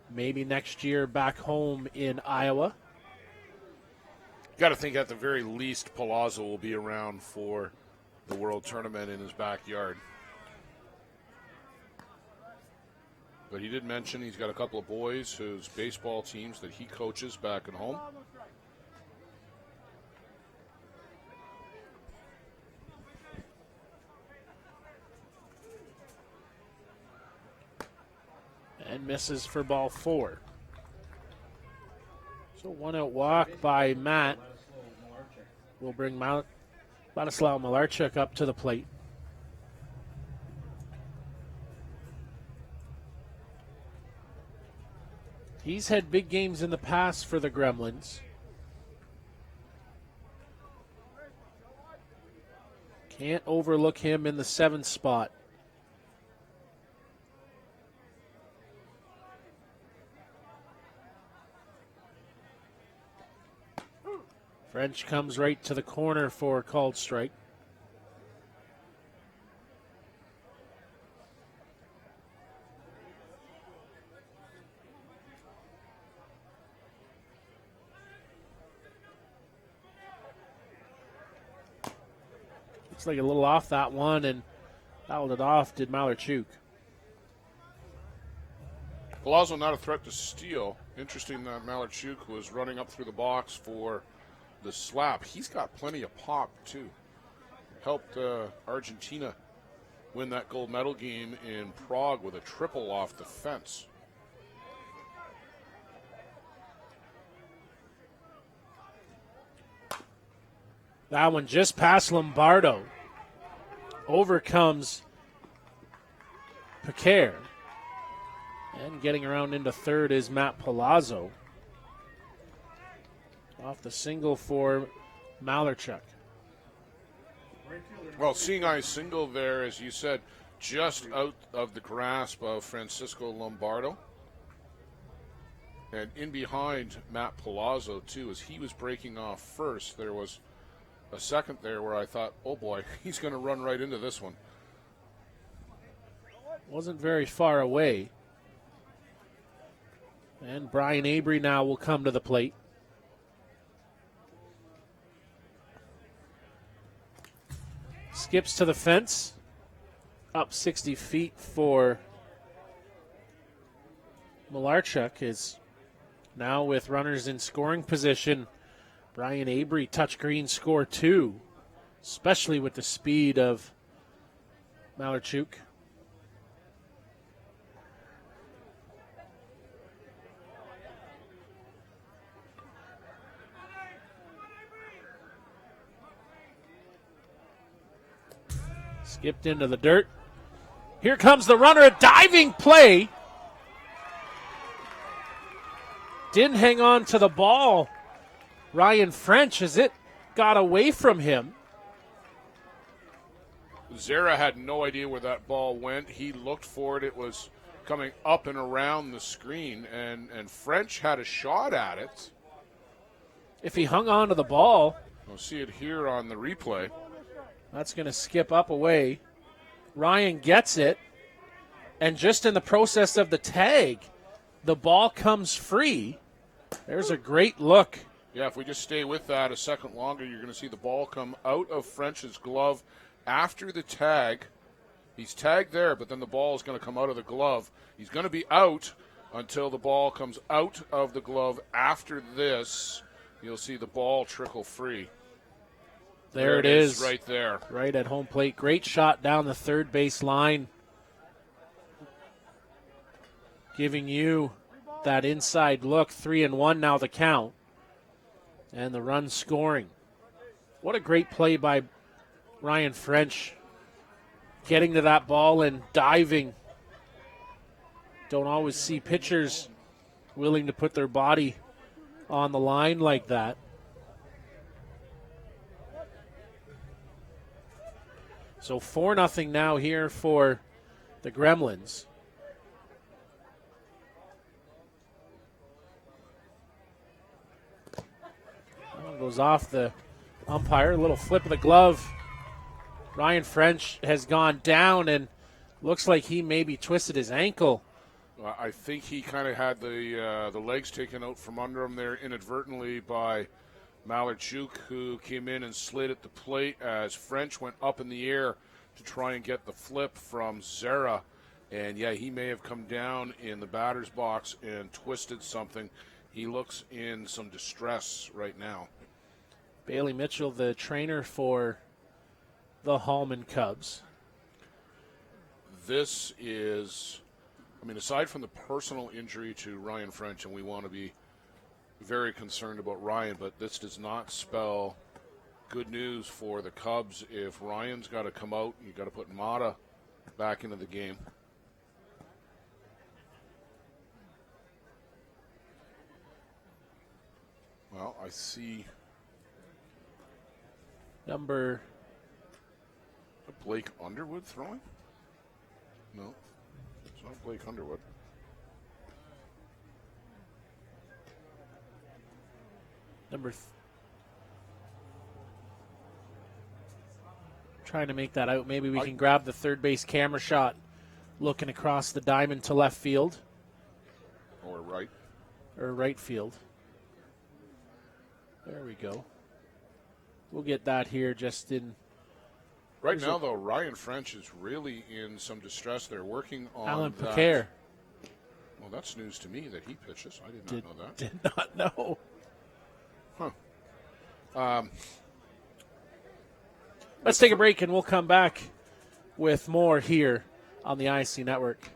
Maybe next year back home in Iowa. Got to think at the very least Palazzo will be around for the World Tournament in his backyard. But he did mention he's got a couple of boys whose baseball teams that he coaches back at home. And misses for ball 4. So 1-out walk by Matt will bring Ladislav Malarchuk up to the plate. He's had big games in the past for the Gremlins. Can't overlook him in the 7th spot. French comes right to the corner for a called strike. Looks like a little off that one, and fouled it off, did Malarchuk. Palazzo not a threat to steal. Interesting that Malarchuk was running up through the box for the slap. He's got plenty of pop, too. Helped Argentina win that gold medal game in Prague with a triple off the fence. That one just past Lombardo. Overcomes Piquet. And getting around into third is Matt Palazzo. Off the single for Malarchuk. Well, seeing eye single there, as you said, just out of the grasp of Francisco Lombardo. And in behind Matt Palazzo, too, as he was breaking off first, there was a second there where I thought, oh boy, he's going to run right into this one. Wasn't very far away. And Brian Avery now will come to the plate. Skips to the fence. Up 60 feet for Malarchuk is now with runners in scoring position. Brian Avery touch green, score 2, especially with the speed of Malarchuk. Skipped into the dirt. Here comes the runner, a diving play. Didn't hang on to the ball. Ryan French, as it got away from him. Zera had no idea where that ball went. He looked for it. It was coming up and around the screen, and French had a shot at it. If he hung on to the ball. We'll see it here on the replay. That's going to skip up away. Ryan gets it, and just in the process of the tag, the ball comes free. There's a great look. Yeah, if we just stay with that a second longer, you're going to see the ball come out of French's glove after the tag. He's tagged there, but then the ball is going to come out of the glove. He's going to be out until the ball comes out of the glove. After this, you'll see the ball trickle free. There it is. Right there. Right at home plate. Great shot down the third base line. Giving you that inside look. 3-1 now the count. And the run scoring. What a great play by Ryan French. Getting to that ball and diving. Don't always see pitchers willing to put their body on the line like that. So 4-0 now here for the Gremlins. That one goes off the umpire. A little flip of the glove. Ryan French has gone down and looks like he maybe twisted his ankle. Well, I think he kind of had the legs taken out from under him there inadvertently by Malarchuk, who came in and slid at the plate as French went up in the air to try and get the flip from Zera. And, yeah, he may have come down in the batter's box and twisted something. He looks in some distress right now. Bailey Mitchell, the trainer for the Hallman Cubs. This is, I mean, aside from the personal injury to Ryan French, and we want to be very concerned about Ryan, but this does not spell good news for the Cubs. If Ryan's got to come out, you got to put Mata back into the game. Well, I see number Blake Underwood throwing? No, it's not Blake Underwood. Trying to make that out. Maybe we can grab the third base camera shot looking across the diamond to left field. Or right. Or right field. There we go. We'll get that here just in. Right now, though, Ryan French is really in some distress. They're working on Alan that. Picard. Well, that's news to me that he pitches. I did not know that. Did not know. Huh. Let's take a break and we'll come back with more here on the ISC Network.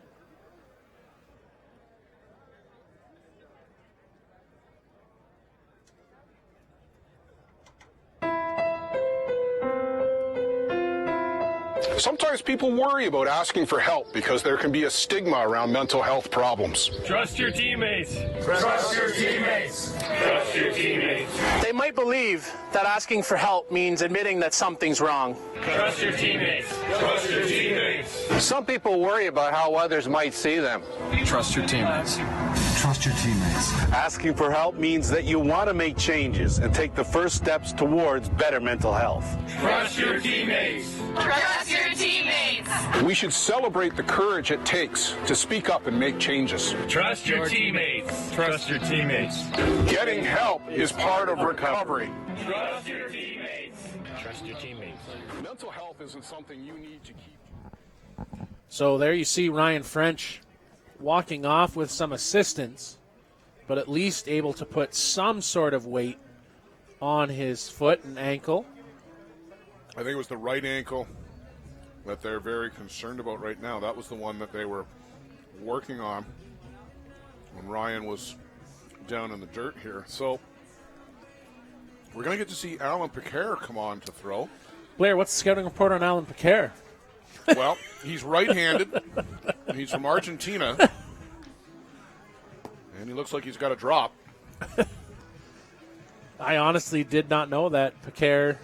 Sometimes people worry about asking for help because there can be a stigma around mental health problems. Trust your teammates. Trust your teammates. Trust your teammates. They might believe that asking for help means admitting that something's wrong. Trust your teammates. Trust your teammates. Some people worry about how others might see them. Trust your teammates. Trust your teammates. Asking for help means that you want to make changes and take the first steps towards better mental health. Trust your teammates. Trust your teammates. We should celebrate the courage it takes to speak up and make changes. Trust your teammates. Trust your teammates. Getting help is part of recovery. Trust your teammates. Trust your teammates. Mental health isn't something you need to keep. So there you see Ryan French walking off with some assistance, but at least able to put some sort of weight on his foot and ankle. I think it was the right ankle. that they're very concerned about right now. That was the one that they were working on when Ryan was down in the dirt here. So we're going to get to see Alan Piquet come on to throw. Blair, what's the scouting report on Alan Piquet? Well, he's right-handed. He's from Argentina. And he looks like he's got a drop. I honestly did not know that Piquet.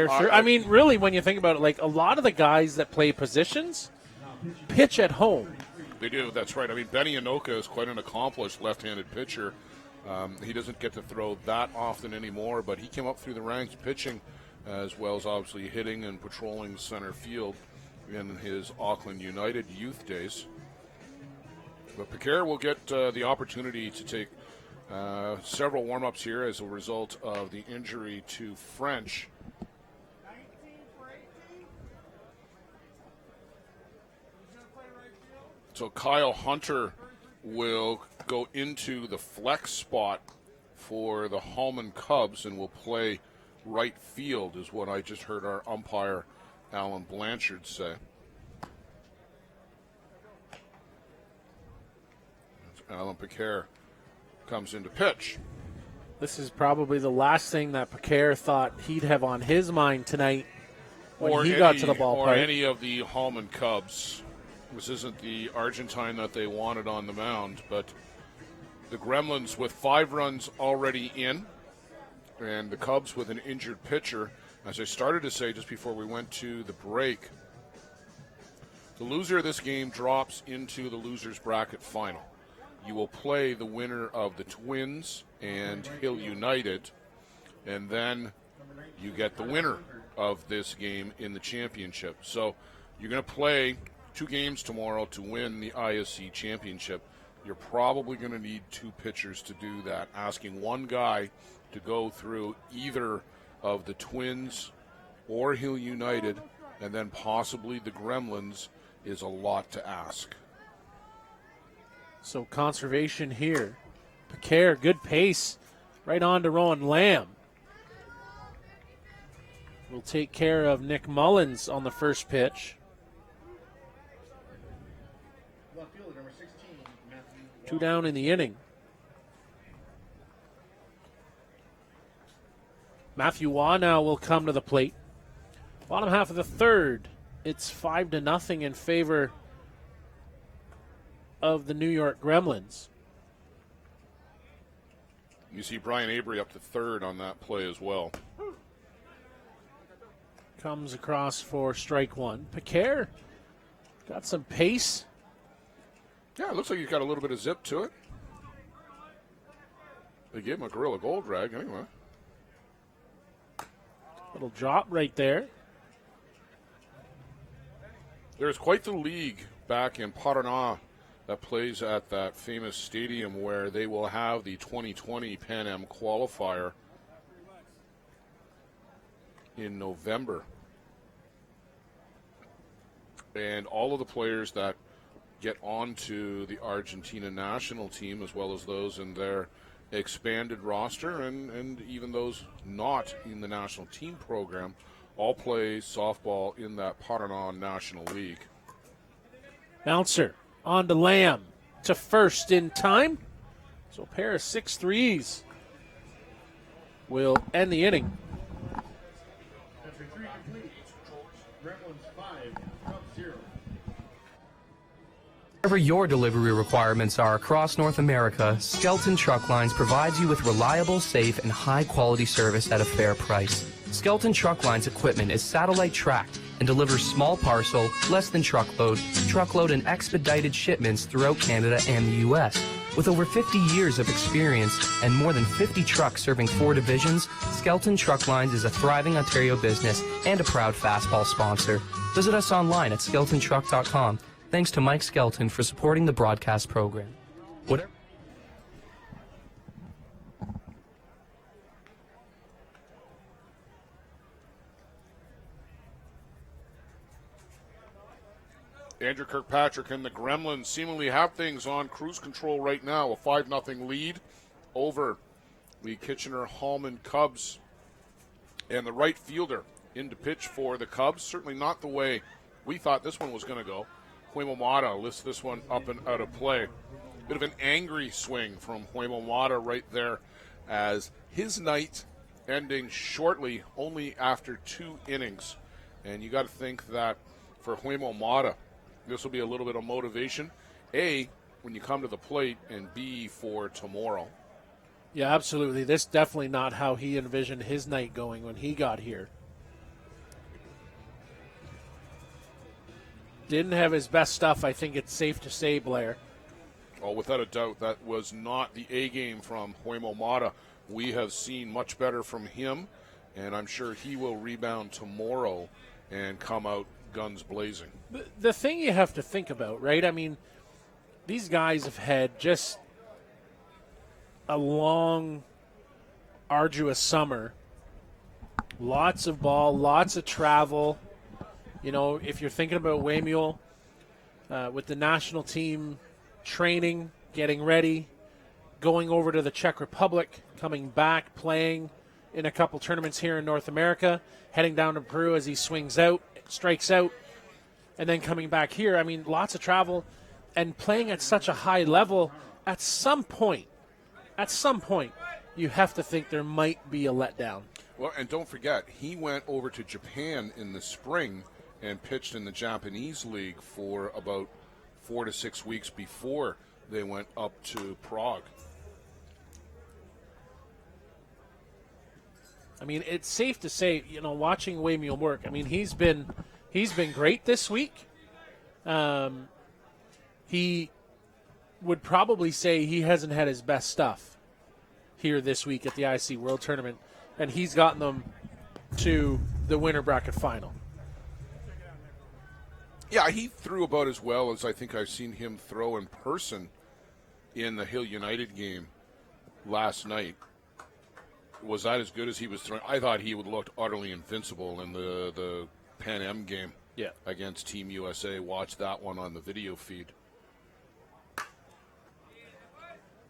I mean, really, when you think about it, like a lot of the guys that play positions pitch at home. They do, that's right. I mean, Benny Anoka is quite an accomplished left-handed pitcher. He doesn't get to throw that often anymore, but he came up through the ranks pitching as well as obviously hitting and patrolling center field in his Auckland United youth days. But Piquet will get the opportunity to take several warm-ups here as a result of the injury to French. So Kyle Hunter will go into the flex spot for the Hallman Cubs and will play right field, is what I just heard our umpire Alan Blanchard say. Alan Piquet comes into pitch. This is probably the last thing that Piquet thought he'd have on his mind tonight when he got to the ballpark. Or any of the Hallman Cubs. This isn't the Argentine that they wanted on the mound, but the Gremlins with 5 runs already in, and the Cubs with an injured pitcher. As I started to say just before we went to the break, the loser of this game drops into the loser's bracket final. You will play the winner of the Twins and Hill United, and then you get the winner of this game in the championship. So you're going to play 2 games tomorrow to win the ISC championship. You're probably going to need 2 pitchers to do that. Asking one guy to go through either of the Twins or Hill United and then possibly the Gremlins is a lot to ask. So conservation here. Piquet, good pace. Right on to Rowan Lamb. Will take care of Nick Mullins on the first pitch. 2 down in the inning. Matthew Waugh now will come to the plate. Bottom half of the third. It's 5-0 in favor of the New York Gremlins. You see Brian Avery up to third on that play as well. Comes across for strike one. Piquet got some pace. Yeah, it looks like he's got a little bit of zip to it. They gave him a Gorilla Gold rag anyway. Little drop right there. There's quite the league back in Paraná that plays at that famous stadium where they will have the 2020 Pan Am qualifier in November. And all of the players that get onto the Argentina national team, as well as those in their expanded roster and even those not in the national team program, all play softball in that Paraná National League. Bouncer on to Lamb to first in time. So a pair of 6-3s will end the inning. After 3 complete, Gremlins 5, Cubs 0. Whatever your delivery requirements are across North America, Skelton Truck Lines provides you with reliable, safe, and high-quality service at a fair price. Skelton Truck Lines equipment is satellite tracked and delivers small parcel, less than truckload, and expedited shipments throughout Canada and the U.S. With over 50 years of experience and more than 50 trucks serving 4 divisions, Skelton Truck Lines is a thriving Ontario business and a proud fastball sponsor. Visit us online at skeltontruck.com. Thanks to Mike Skelton for supporting the broadcast program. Andrew Kirkpatrick and the Gremlins seemingly have things on cruise control right now. A 5-0 lead over the Kitchener-Hallman Cubs. And the right fielder, in to pitch for the Cubs. Certainly not the way we thought this one was going to go. Huemo Mata lifts this one up and out of play. Bit of an angry swing from Huemo Mata right there, as his night ending shortly, only after 2 innings. And you got to think that for Huemo Mata, this will be a little bit of motivation, A, when you come to the plate, and B, for tomorrow. Yeah, absolutely. This definitely not how he envisioned his night going when he got here. Didn't have his best stuff, I think it's safe to say, Blair. Oh, without a doubt, that was not the A game from Huemo Mata. We have seen much better from him, and I'm sure he will rebound tomorrow and come out guns blazing. The thing you have to think about, right? I mean, these guys have had just a long, arduous summer. Lots of ball, lots of travel. You know, if you're thinking about Waymuel, with the national team training, getting ready, going over to the Czech Republic, coming back, playing in a couple tournaments here in North America, heading down to Peru as he swings out, strikes out, and then coming back here. I mean, lots of travel and playing at such a high level. At some point, you have to think there might be a letdown. Well, and don't forget, he went over to Japan in the spring and pitched in the Japanese league for about 4 to 6 weeks before they went up to Prague. I mean, it's safe to say, you know, watching Waymuel work, I mean, he's been great this week. He would probably say he hasn't had his best stuff here this week at the ISC World Tournament, and he's gotten them to the winter bracket final. Yeah, he threw about as well as I think I've seen him throw in person in the Hill United game last night. Was that as good as he was throwing? I thought he would look utterly invincible in the Pan Am game against Team USA. Watch that one on the video feed.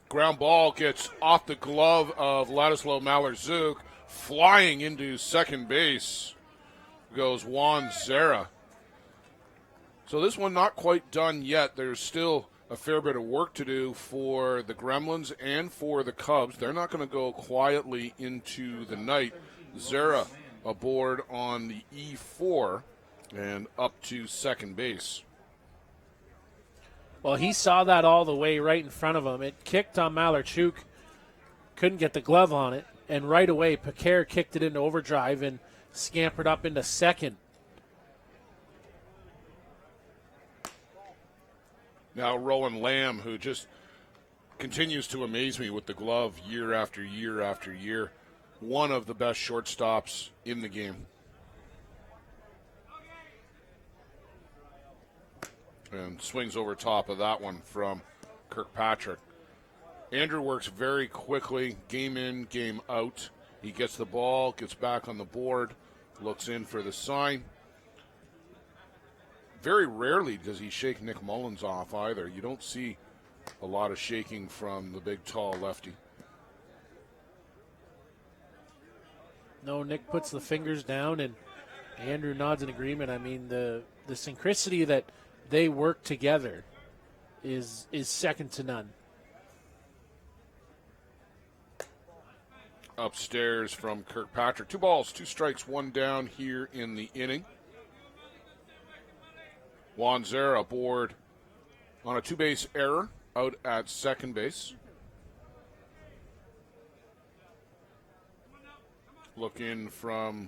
Ground ball gets off the glove of Ladislav Malerzuk, flying into second base goes Juan Zera. So this one not quite done yet. There's still a fair bit of work to do for the Gremlins and for the Cubs. They're not going to go quietly into the night. Zera aboard on the E4 and up to second base. Well, he saw that all the way right in front of him. It kicked on Malarchuk, couldn't get the glove on it, and right away Paquer kicked it into overdrive and scampered up into second. Now Rowan Lamb, who just continues to amaze me with the glove year after year after year. One of the best shortstops in the game. And swings over top of that one from Kirkpatrick. Andrew works very quickly, game in, game out. He gets the ball, gets back on the board, looks in for the sign. Very rarely does he shake Nick Mullins off either. You don't see a lot of shaking from the big, tall lefty. No, Nick puts the fingers down, and Andrew nods in agreement. I mean, the synchronicity that they work together is second to none. Upstairs from Kirkpatrick. 2 balls, 2 strikes, 1 down here in the inning. Juan Zera aboard on a 2-base error out at second base. Look in from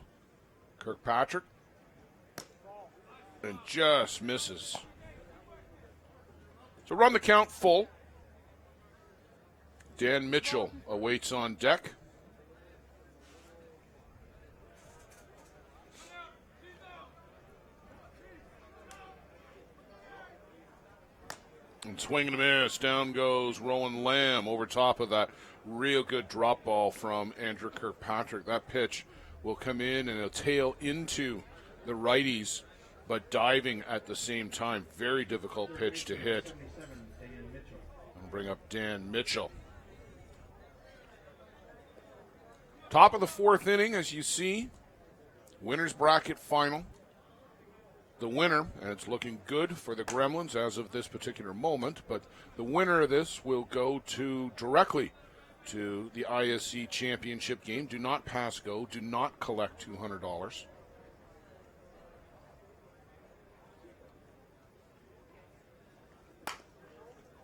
Kirkpatrick. And just misses. So run the count full. Dan Mitchell awaits on deck. And swing and a miss. Down goes Rowan Lamb over top of that. Real good drop ball from Andrew Kirkpatrick. That pitch will come in and it'll tail into the righties, but diving at the same time. Very difficult pitch to hit. I'll bring up Dan Mitchell. Top of the 4th inning, as you see. Winners bracket final. The winner, and it's looking good for the Gremlins as of this particular moment, but the winner of this will go directly to the ISC championship game. Do not pass go. Do not collect $200.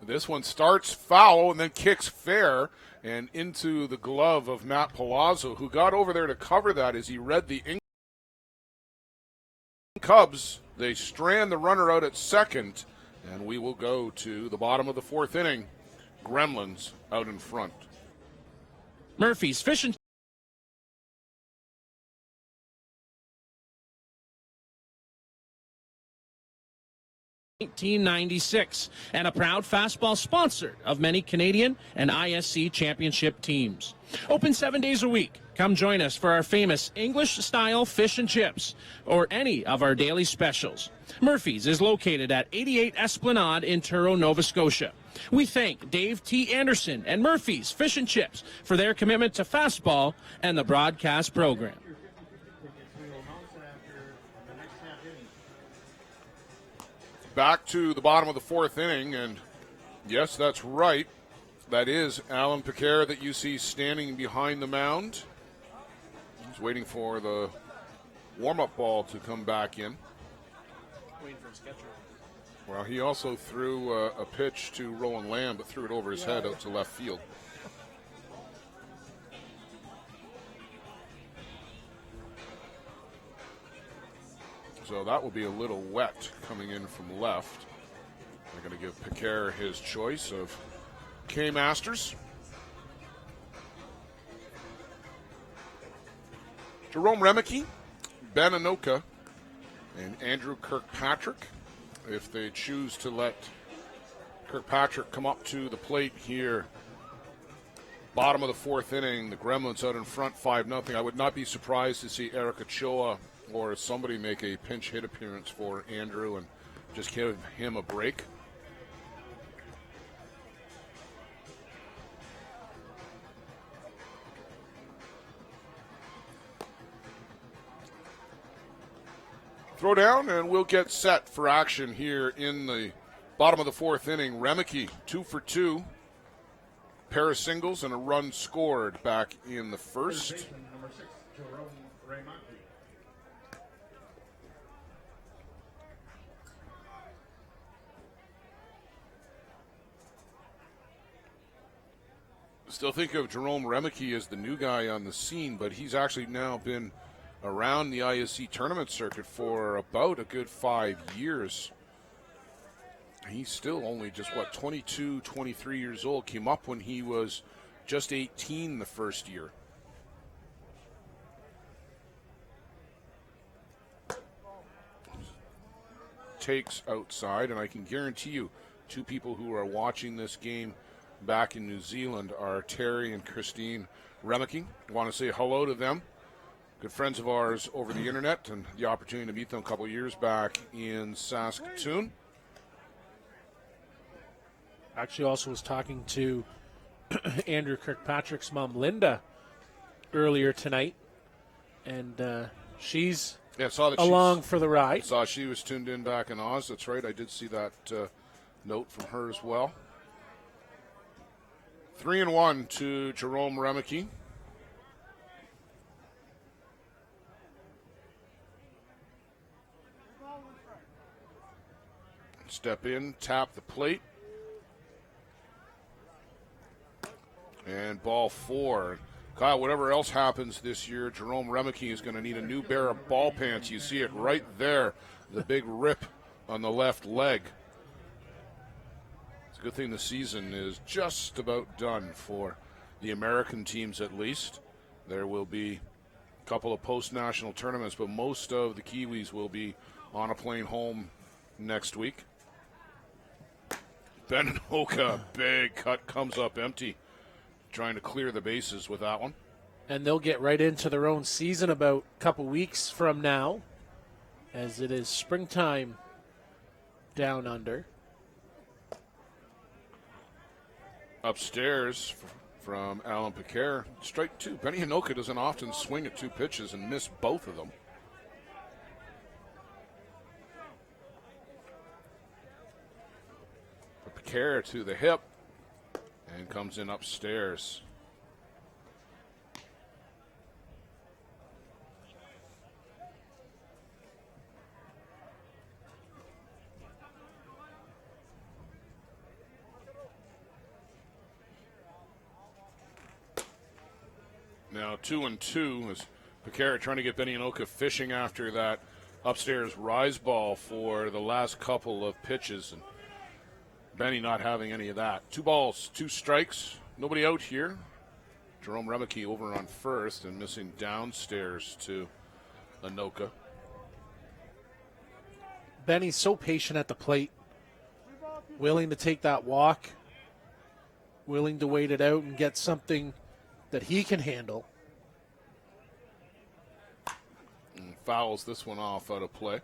This one starts foul and then kicks fair and into the glove of Matt Palazzo, who got over there to cover that as he read the Cubs. They strand the runner out at second, and we will go to the bottom of the fourth inning. Gremlins out in front. Murphy's Fish and 1996, and a proud fastball sponsor of many Canadian and ISC championship teams. Open 7 days a week. Come join us for our famous English-style fish and chips or any of our daily specials. Murphy's is located at 88 Esplanade in Truro, Nova Scotia. We thank Dave T. Anderson and Murphy's Fish and Chips for their commitment to fastball and the broadcast program. Back to the bottom of the fourth inning, and yes, that's right. That is Alan Picard that you see standing behind the mound. He's waiting for the warm-up ball to come back in. Waiting for his catcher. Well, he also threw a pitch to Rowan Lamb, but threw it over his head out to left field. So that will be a little wet coming in from left. They're going to give Picard his choice of K-Masters. Jerome Remeke, Ben Anoka, and Andrew Kirkpatrick. If they choose to let Kirkpatrick come up to the plate here, bottom of the fourth inning, the Gremlins out in front 5-0. I would not be surprised to see Eric Ochoa or somebody make a pinch hit appearance for Andrew and just give him a break. Throw down, and we'll get set for action here in the bottom of the fourth inning. Remeke, 2 for 2. Pair of singles and a run scored back in the first. Still think of Jerome Remeke as the new guy on the scene, but he's actually now been around the ISC tournament circuit for about a good 5 years. He's still only just, 22, 23 years old. Came up when he was just 18 the first year. Takes outside, and I can guarantee you two people who are watching this game back in New Zealand are Terry and Christine Remeke. I want to say hello to them. Good friends of ours over the internet, and the opportunity to meet them a couple of years back in Saskatoon. Actually also was talking to Andrew Kirkpatrick's mom, Linda, earlier tonight, and she's along for the ride. Saw she was tuned in back in Oz. That's right. I did see that note from her as well. 3-1 to Jerome Remeke. Step in, tap the plate. And ball 4. Kyle, whatever else happens this year, Jerome Remeke is going to need a new pair of ball pants. You see it right there, the big rip on the left leg. It's a good thing the season is just about done for the American teams at least. There will be a couple of post-national tournaments, but most of the Kiwis will be on a plane home next week. Ben Anoka, big cut, comes up empty. Trying to clear the bases with that one. And they'll get right into their own season about a couple weeks from now, as it is springtime down under. Upstairs from Alan Picard. Strike 2. Benny Anoka doesn't often swing at 2 pitches and miss both of them. Picard to the hip and comes in upstairs. Now 2-2 as Picard trying to get Benny Anoka fishing after that upstairs rise ball for the last couple of pitches, and Benny not having any of that. 2 balls, 2 strikes, nobody out here. Jerome Remeke over on first and missing downstairs to Anoka. Benny's so patient at the plate, willing to take that walk, willing to wait it out and get something that he can handle. And fouls this one off out of play.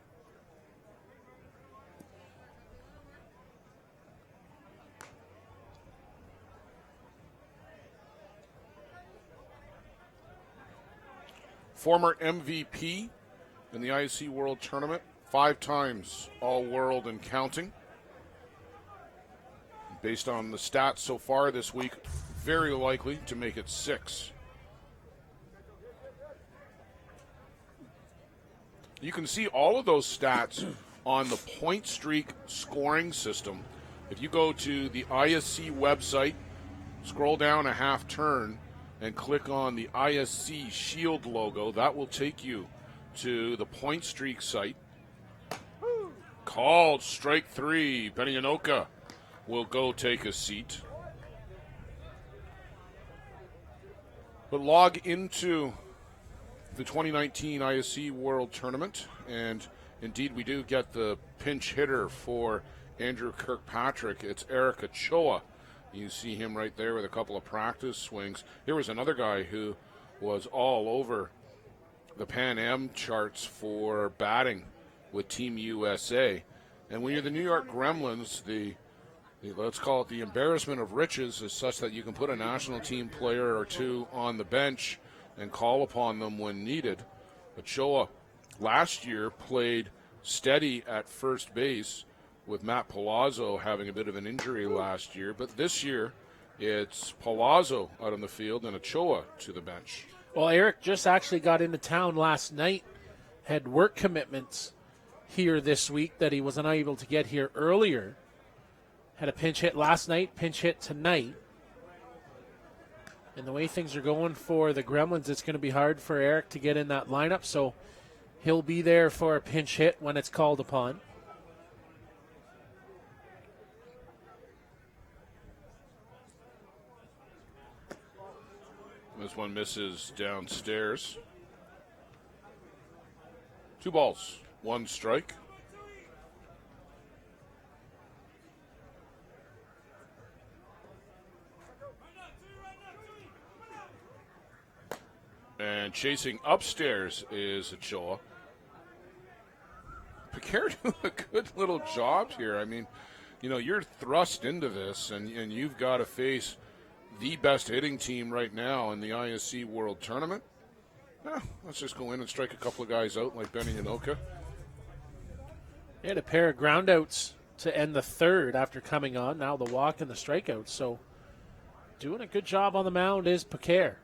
Former MVP in the ISC World Tournament, 5 times All-World and counting. Based on the stats so far this week, very likely to make it 6. You can see all of those stats on the point streak scoring system. If you go to the ISC website, scroll down a half turn, and click on the ISC Shield logo, that will take you to the point streak site. Called strike 3. Benny Anoka will go take a seat. But log into the 2019 ISC World Tournament, and indeed we do get the pinch hitter for Andrew Kirkpatrick. It's Eric Ochoa. You see him right there with a couple of practice swings. Here was another guy who was all over the Pan Am charts for batting with Team USA. And when you're the New York Gremlins, let's call it the embarrassment of riches is such that you can put a national team player or 2 on the bench and call upon them when needed. Ochoa last year played steady at first base with Matt Palazzo having a bit of an injury last year. But this year, it's Palazzo out on the field and Ochoa to the bench. Well, Eric just actually got into town last night, had work commitments here this week that he was unable to get here earlier. Had a pinch hit last night, pinch hit tonight. And the way things are going for the Gremlins, it's going to be hard for Eric to get in that lineup, so he'll be there for a pinch hit when it's called upon. This one misses downstairs. 2 balls, 1 strike. And chasing upstairs is Ochoa. Picard doing a good little job here. I mean, you know, you're thrust into this, and you've got to face the best hitting team right now in the ISC World Tournament. Let's just go in and strike a couple of guys out like Benny Anoka. He had a pair of groundouts to end the third after coming on. Now the walk and the strikeouts. So doing a good job on the mound is Picard.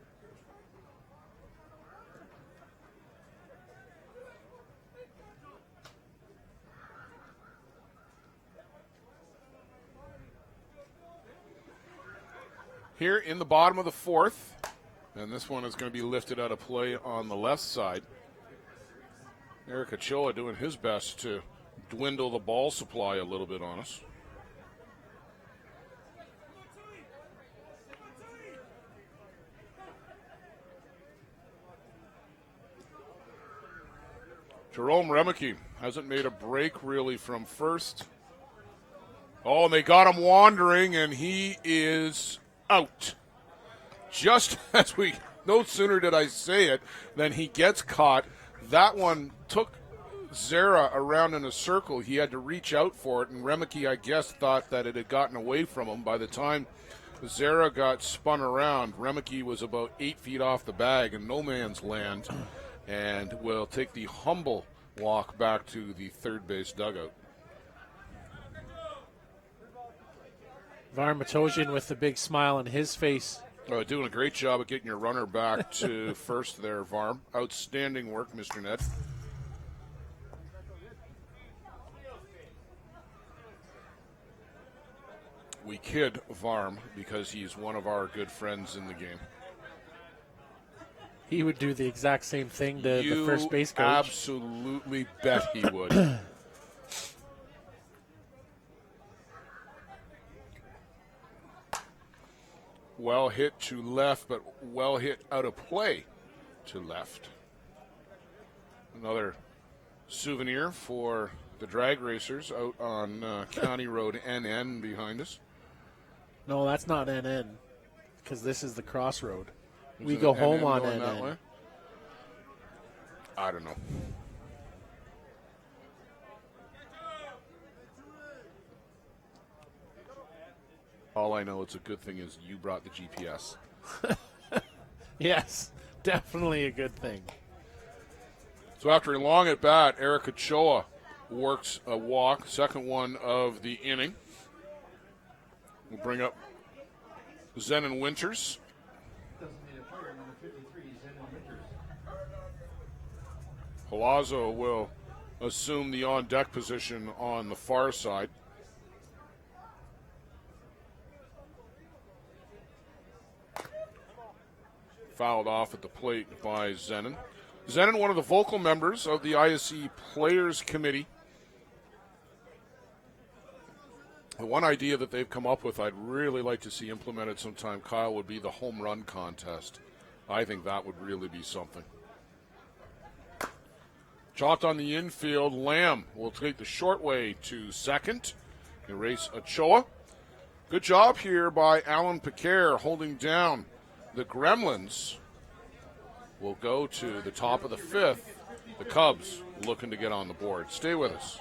Here in the bottom of the 4th, and this one is going to be lifted out of play on the left side. Eric Ochoa doing his best to dwindle the ball supply a little bit on us. Jerome Remeke hasn't made a break really from first. Oh, and they got him wandering, and he is out. Just as no sooner did I say it than he gets caught. That one took Zera around in a circle. He had to reach out for it, and Remeke, I guess, thought that it had gotten away from him. By the time Zera got spun around, Remeke was about 8 feet off the bag in no man's land, and will take the humble walk back to the third base dugout. Varm Matosian with the big smile on his face. Doing a great job of getting your runner back to first there, Varm. Outstanding work, Mr. Ned. We kid Varm because he's one of our good friends in the game. He would do the exact same thing to the first base coach. Absolutely bet he would. Well hit to left, but well hit out of play to left. Another souvenir for the drag racers out on County Road NN behind us. No, that's not NN, because this is the crossroad. We go home on NN. That way? I don't know. All I know, it's a good thing is you brought the GPS. Yes, definitely a good thing. So after a long at bat, Eric Ochoa works a walk, second one of the inning. We'll bring up Zenon Winters. Palazzo will assume the on-deck position on the far side. Fouled off at the plate by Zenon. Zenon, one of the vocal members of the ISC Players Committee. The one idea that they've come up with I'd really like to see implemented sometime, Kyle, would be the home run contest. I think that would really be something. Chopped on the infield, Lamb will take the short way to second. Erase Ochoa. Good job here by Alan Piquet holding down the Gremlins. Will go to the top of the fifth. The Cubs looking to get on the board. Stay with us.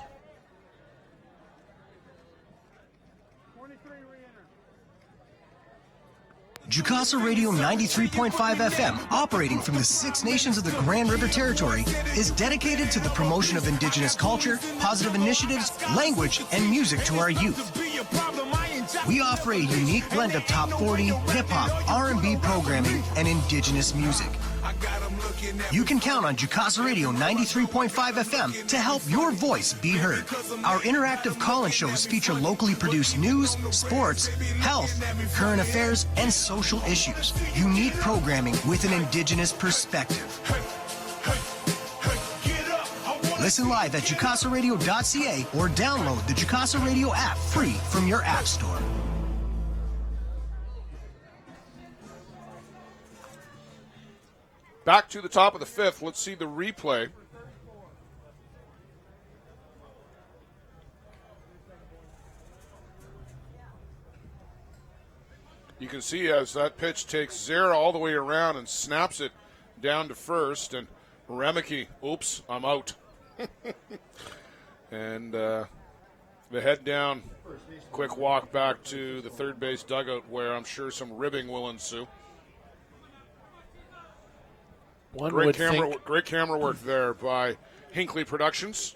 Jukasa Radio 93.5 FM, operating from the 6 nations of the Grand River Territory, is dedicated to the promotion of Indigenous culture, positive initiatives, language, and music to our youth. We offer a unique blend of top 40, hip-hop, R&B programming, and Indigenous music. You can count on Jukasa Radio 93.5 FM to help your voice be heard. Our interactive call-in shows feature locally produced news, sports, health, current affairs, and social issues. Unique programming with an Indigenous perspective. Listen live at jukasaradio.ca or download the Jukasa Radio app free from your app store. Back to the top of the fifth. Let's see the replay. You can see as that pitch takes Zera all the way around and snaps it down to first. And Remeke, oops, I'm out. And the head down, quick walk back to the third base dugout where I'm sure some ribbing will ensue. Great camera work there by Hinckley Productions.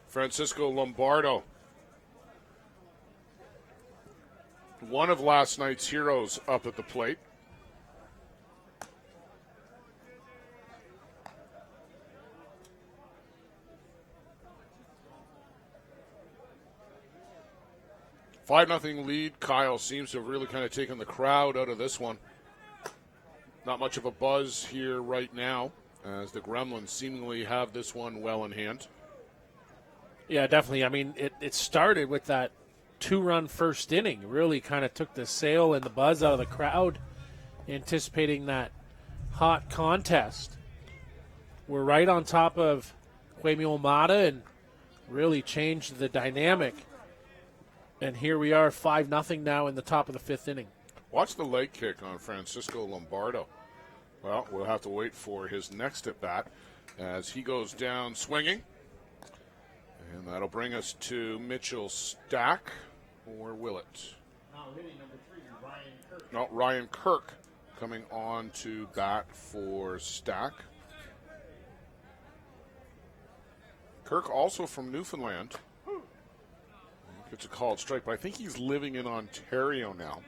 Francisco Lombardo, one of last night's heroes, up at the plate. Five 5-0 lead. Kyle seems to have really kind of taken the crowd out of this one. Not much of a buzz here right now as the Gremlins seemingly have this one well in hand. Yeah, definitely. I mean, it started with that 2-run first inning. It really kind of took the sail and the buzz out of the crowd, anticipating that hot contest. We're right on top of Quemio Mata and really changed the dynamic. And here we are, 5-0 now in the top of the fifth inning. Watch the leg kick on Francisco Lombardo. Well, we'll have to wait for his next at-bat as he goes down swinging. And that'll bring us to Mitchell Stack, or will it? Now hitting number 3, Ryan Kirk coming on to bat for Stack. Kirk also from Newfoundland. It's a called strike, but I think he's living in Ontario now.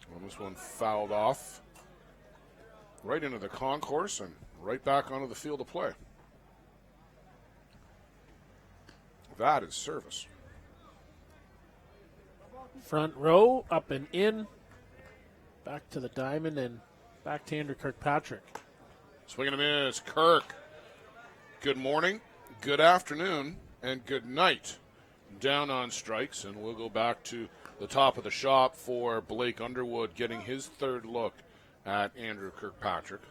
Well, this one fouled off right into the concourse and right back onto the field of play. That is service. Front row, up and in. Back to the diamond and back to Andrew Kirkpatrick. Swing and a miss. Kirk. Good morning, good afternoon, and good night. Down on strikes, and we'll go back to the top of the shop for Blake Underwood getting his third look at Andrew Kirkpatrick.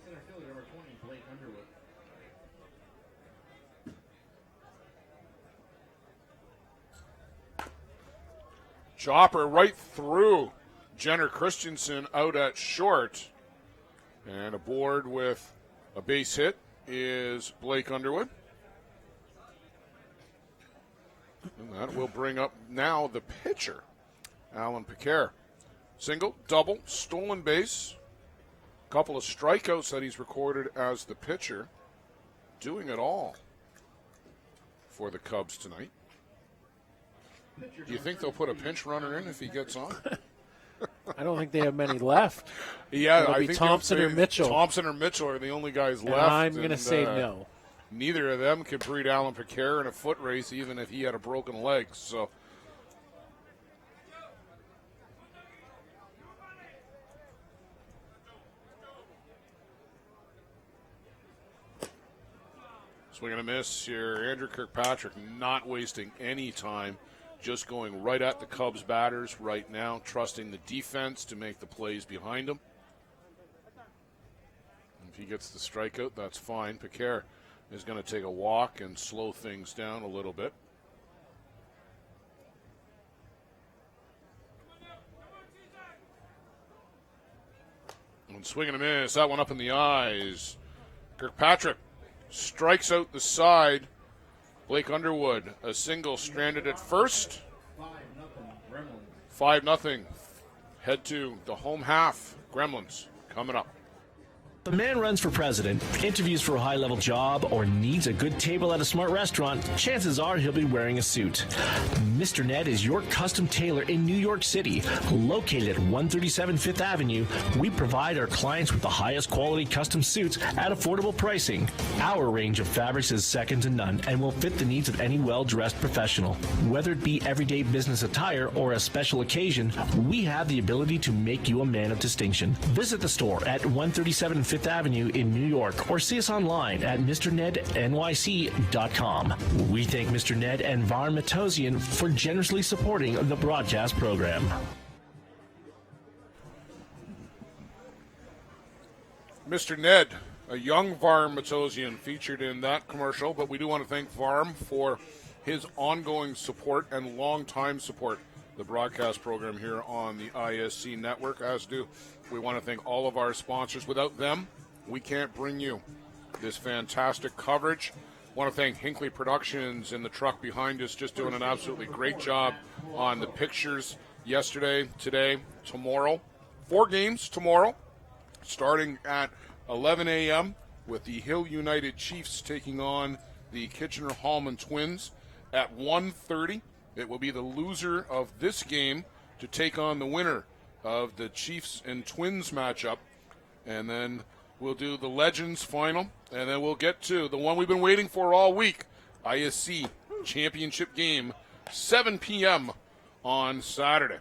Center fielder number 20, Blake Underwood. Chopper right through Jenner Christensen out at short. And aboard with a base hit is Blake Underwood. And that will bring up now the pitcher, Alan Piquer. Single, double, stolen base. A couple of strikeouts that he's recorded as the pitcher. Doing it all for the Cubs tonight. Do you think they'll put a pinch runner in if he gets on? I don't think they have many left. Yeah, It'll I be think Thompson or Mitchell. Thompson or Mitchell are the only guys And left. I'm going to say no. Neither of them could beat Alan Piquer in a foot race, even if he had a broken leg. So, swing and a miss here. Andrew Kirkpatrick not wasting any time. Just going right at the Cubs batters right now, trusting the defense to make the plays behind him. If he gets the strikeout, that's fine. Piquer is going to take a walk and slow things down a little bit. And swing and a miss. That one up in the eyes. Kirkpatrick strikes out the side. Blake Underwood, a single stranded at first. 5-0 Gremlins. 5-0. Head to the home half. Gremlins coming up. The man runs for president, interviews for a high-level job, or needs a good table at a smart restaurant, chances are he'll be wearing a suit. Mr. Ned is your custom tailor in New York City. Located at 137 Fifth Avenue, we provide our clients with the highest quality custom suits at affordable pricing. Our range of fabrics is second to none and will fit the needs of any well-dressed professional. Whether it be everyday business attire or a special occasion, we have the ability to make you a man of distinction. Visit the store at 137 Fifth Avenue in New York or see us online at MrNedNYC.com. We thank Mr. Ned and Var Matosian for generously supporting the broadcast program. Mr. Ned, a young Varm Matosian featured in that commercial, but we do want to thank Varm for his ongoing support and long-time support the broadcast program here on the ISC network, as do we want to thank all of our sponsors. Without them, we can't bring you this fantastic coverage. Want to thank Hinckley Productions in the truck behind us, just doing an absolutely great job on the pictures yesterday, today, tomorrow. 4 games tomorrow, starting at 11 a.m. with the Hill United Chiefs taking on the Kitchener-Hallman Twins. At 1:30, it will be the loser of this game to take on the winner of the Chiefs and Twins matchup. And then we'll do the Legends final, and then we'll get to the one we've been waiting for all week, ISC Championship game, 7 p.m. on Saturday.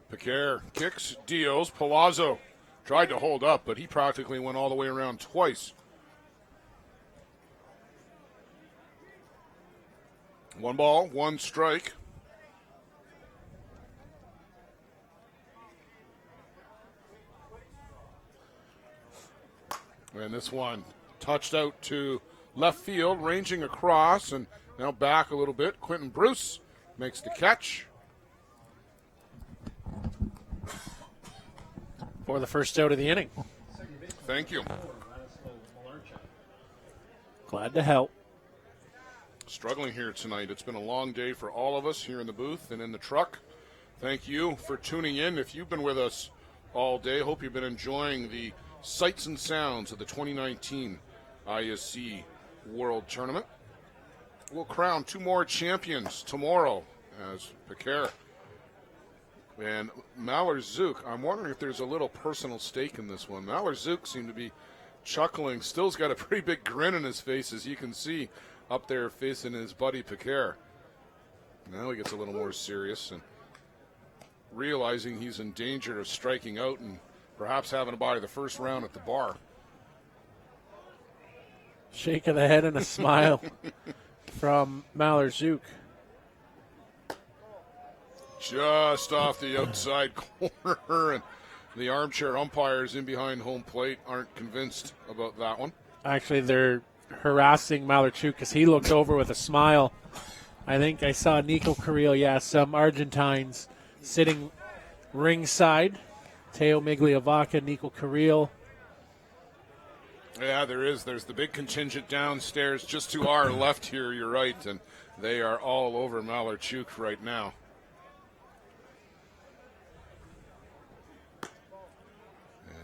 Piquer kicks, deals. Palazzo tried to hold up, but he practically went all the way around twice. 1 ball, 1 strike. And this one touched out to left field, ranging across, and Now back a little bit. Quentin Bruce makes the catch. For the first out of the inning. Thank you. Glad to help. Struggling here tonight. It's been a long day for all of us here in the booth and in the truck. Thank you for tuning in. If you've been with us all day, hope you've been enjoying the sights and sounds of the 2019 ISC World Tournament. We'll crown 2 more champions tomorrow as Pecaire and Malheur-Zook. I'm wondering if there's a little personal stake in this one. Malheur-Zook seemed to be chuckling. Still's got a pretty big grin on his face, as you can see up there facing his buddy Pecaire. Now he gets a little more serious and realizing he's in danger of striking out and perhaps having to buy the first round at the bar. Shake of the head and a smile from Malheur-Zook. Just off the outside corner, and the armchair umpires in behind home plate aren't convinced about that one. Actually, they're harassing Malheur-Zook because he looked over with a smile. I think I saw Nico Carrillo, some Argentines sitting ringside. Teo Migliavaca, Nico Carrillo. Yeah, there is. There's the big contingent downstairs just to our left here, you're right, and they are all over Malheur-Zook right now.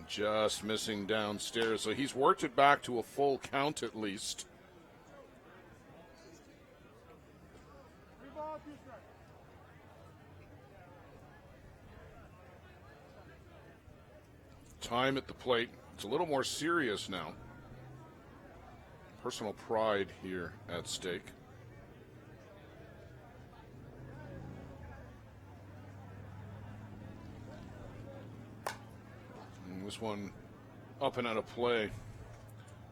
Just missing downstairs, so he's worked it back to a full count at least. Time at the plate. It's a little more serious now. Personal pride here at stake. This one up and out of play.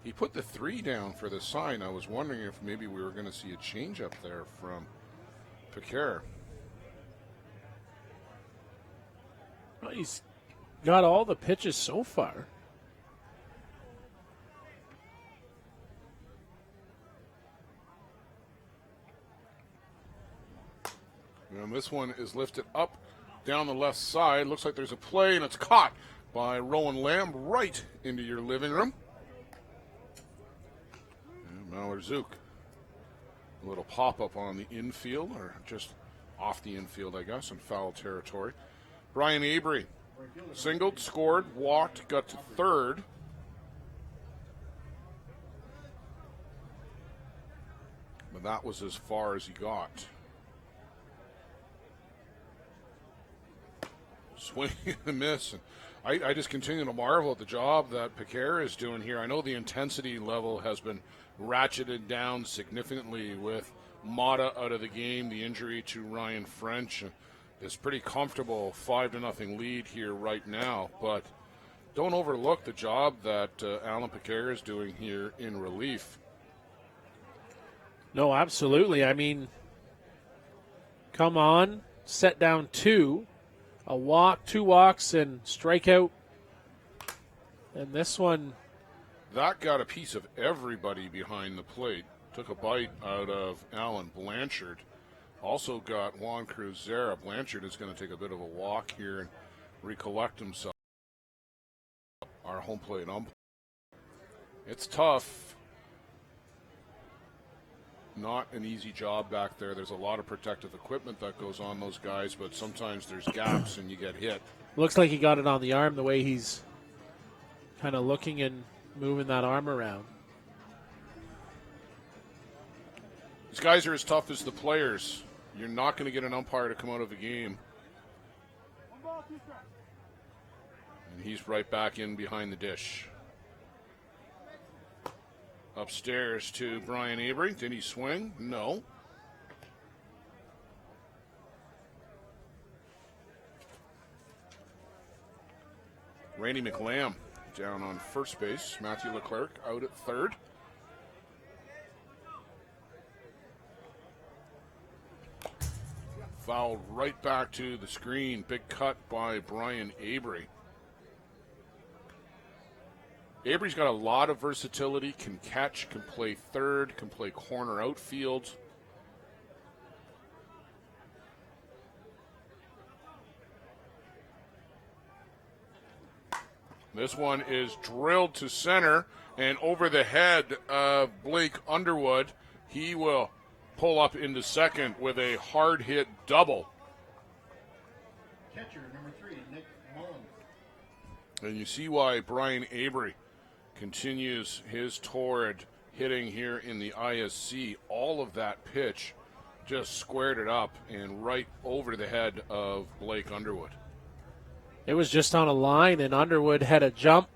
He put the 3 down for the sign. I was wondering if maybe we were going to see a change up there from Pecaire. Well, he's got all the pitches so far. And this one is lifted up down the left side. Looks like there's a play, and it's caught by Rowan Lamb right into your living room. And Malheur-Zook. A little pop-up on the infield, or just off the infield, I guess, in foul territory. Brian Avery singled, scored, walked, got to third. But that was as far as he got. Swing and a miss. And I just continue to marvel at the job that Pecaire is doing here. I know the intensity level has been ratcheted down significantly with Mata out of the game, the injury to Ryan French. This pretty comfortable 5-0 lead here right now. But don't overlook the job that Alan Pecaire is doing here in relief. No, absolutely. I mean, come on, set down 2. A walk, 2 walks, and strikeout. And this one. That got a piece of everybody behind the plate. Took a bite out of Alan Blanchard. Also got Juan Cruzera. Blanchard is going to take a bit of a walk here and recollect himself. Our home plate umpire. It's tough. Not an easy job back there. There's a lot of protective equipment that goes on those guys, but sometimes there's gaps and you get hit. Looks like he got it on the arm the way he's kind of looking and moving that arm around. These guys are as tough as the players. You're not going to get an umpire to come out of a game. And he's right back in behind the dish. Upstairs to Brian Avery. Did he swing? No. Randy McLam down on first base. Matthew Leclerc out at third. Foul right back to the screen. Big cut by Brian Avery. Avery's got a lot of versatility, can catch, can play third, can play corner outfield. This one is drilled to center and over the head of Blake Underwood. He will pull up into second with a hard hit double. Catcher number 3, Nick Mullins. And you see why Brian Avery continues his torrid hitting here in the ISC. All of that pitch just squared it up and right over the head of Blake Underwood. It was just on a line, and Underwood had a jump.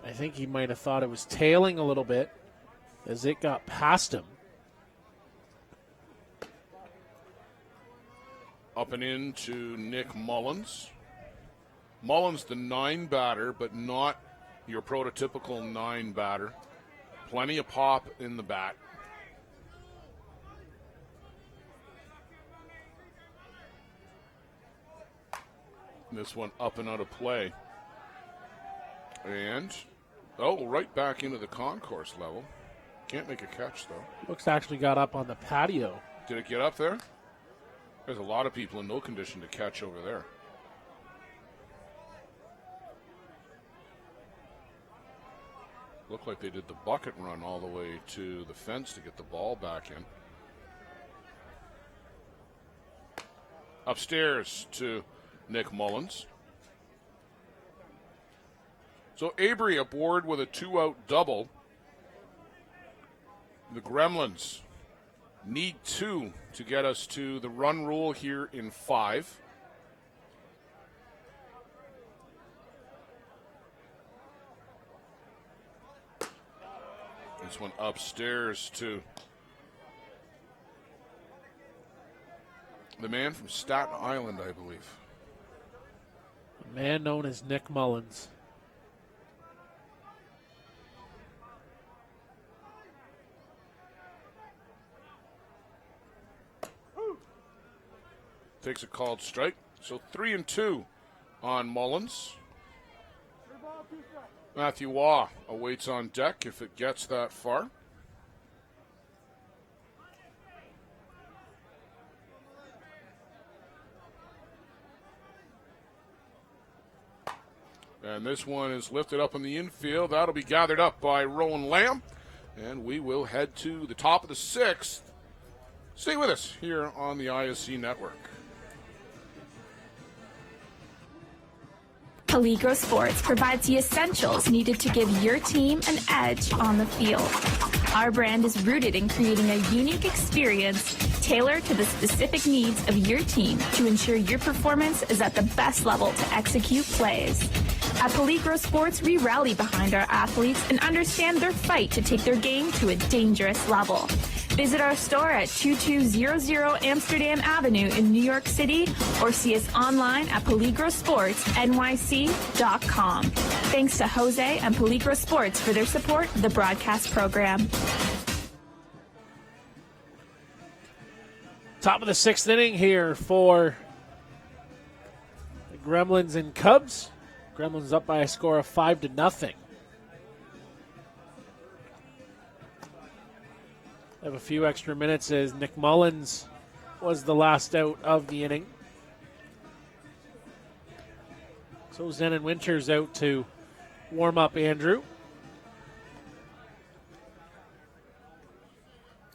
I think he might have thought it was tailing a little bit as it got past him. Up and in to Nick Mullins. Mullins, the 9 batter, but not your prototypical 9 batter. Plenty of pop in the bat. This one up and out of play. And, right back into the concourse level. Can't make a catch, though. Looks actually got up on the patio. Did it get up there? There's a lot of people in no condition to catch over there. Looked like they did the bucket run all the way to the fence to get the ball back in. Upstairs to Nick Mullins. So Avery aboard with a 2-out double. The Gremlins need 2 to get us to the run rule here in 5. This one upstairs to the man from Staten Island, I believe. A man known as Nick Mullins. Takes a called strike. So 3-2 on Mullins. Matthew Waugh awaits on deck if it gets that far. And this one is lifted up in the infield. That'll be gathered up by Rowan Lamb. And we will head to the top of the 6th. Stay with us here on the ISC Network. Peligro Sports provides the essentials needed to give your team an edge on the field. Our brand is rooted in creating a unique experience tailored to the specific needs of your team to ensure your performance is at the best level to execute plays. At Peligro Sports, we rally behind our athletes and understand their fight to take their game to a dangerous level. Visit our store at 2200 Amsterdam Avenue in New York City or see us online at peligrosportsnyc.com. Thanks to Jose and Peligro Sports for their support of the broadcast program. Top of the 6th inning here for the Gremlins and Cubs. Gremlins up by a score of 5-0. Have a few extra minutes as Nick Mullins was the last out of the inning. So Zenon Winters out to warm up Andrew.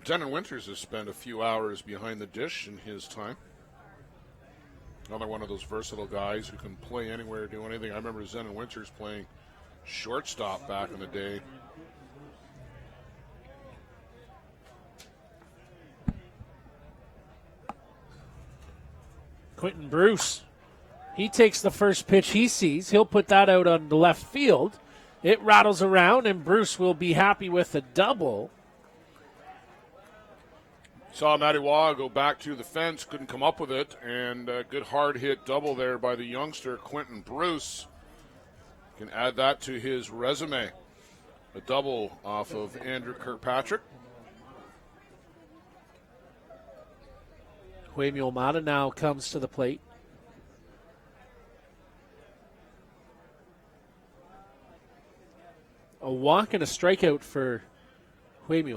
Zenon Winters has spent a few hours behind the dish in his time. Another one of those versatile guys who can play anywhere, do anything. I remember Zenon Winters playing shortstop back in the day. Quentin Bruce, he takes the first pitch he sees. He'll put that out on the left field. It rattles around, and Bruce will be happy with a double. Saw Matty Waugh go back to the fence, couldn't come up with it, and a good hard hit double there by the youngster Quentin Bruce. Can add that to his resume. A double off of Andrew Kirkpatrick. Jaime Almada now comes to the plate. A walk and a strikeout for Jaime.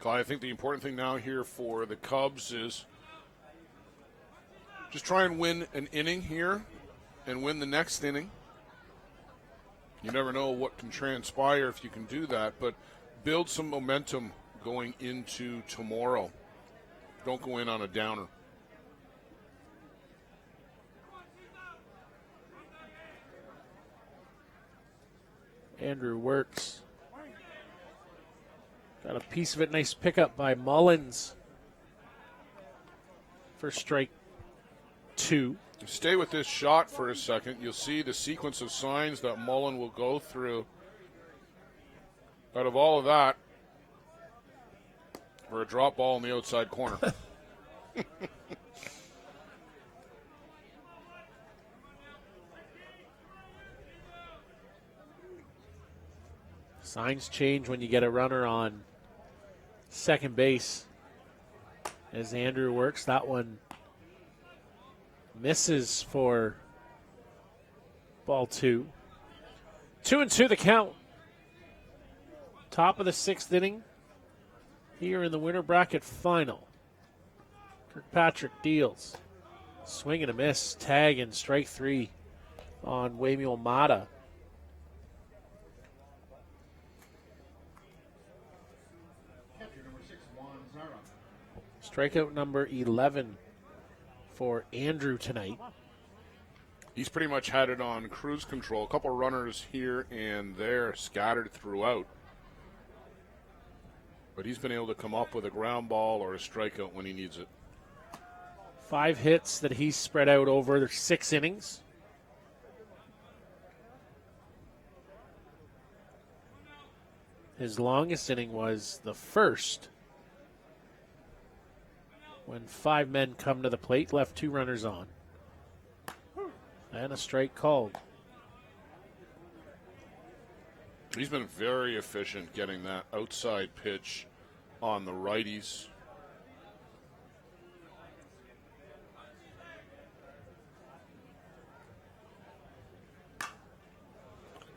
I think the important thing now here for the Cubs is Just try and win an inning here and win the next inning. You never know what can transpire if you can do that, but build some momentum going into tomorrow. Don't go in on a downer. Andrew works. Got a piece of it. Nice pickup by Mullins for strike 2. Stay with this shot for a second. You'll see the sequence of signs that Mullen will go through. Out of all of that, for a drop ball in the outside corner. Signs change when you get a runner on second base. As Andrew works, that one misses for ball 2. 2-2 the count. Top of the 6th inning here in the winter bracket final. Kirkpatrick deals. Swing and a miss. Tag and strike 3 on Waymiel Mata. Strikeout number 11 for Andrew tonight. He's pretty much had it on cruise control. A couple runners here and there scattered throughout. But he's been able to come up with a ground ball or a strikeout when he needs it. 5 hits that he's spread out over 6 innings. His longest inning was the first, when 5 men come to the plate, left 2 runners on. And a strike called. He's been very efficient getting that outside pitch on the righties.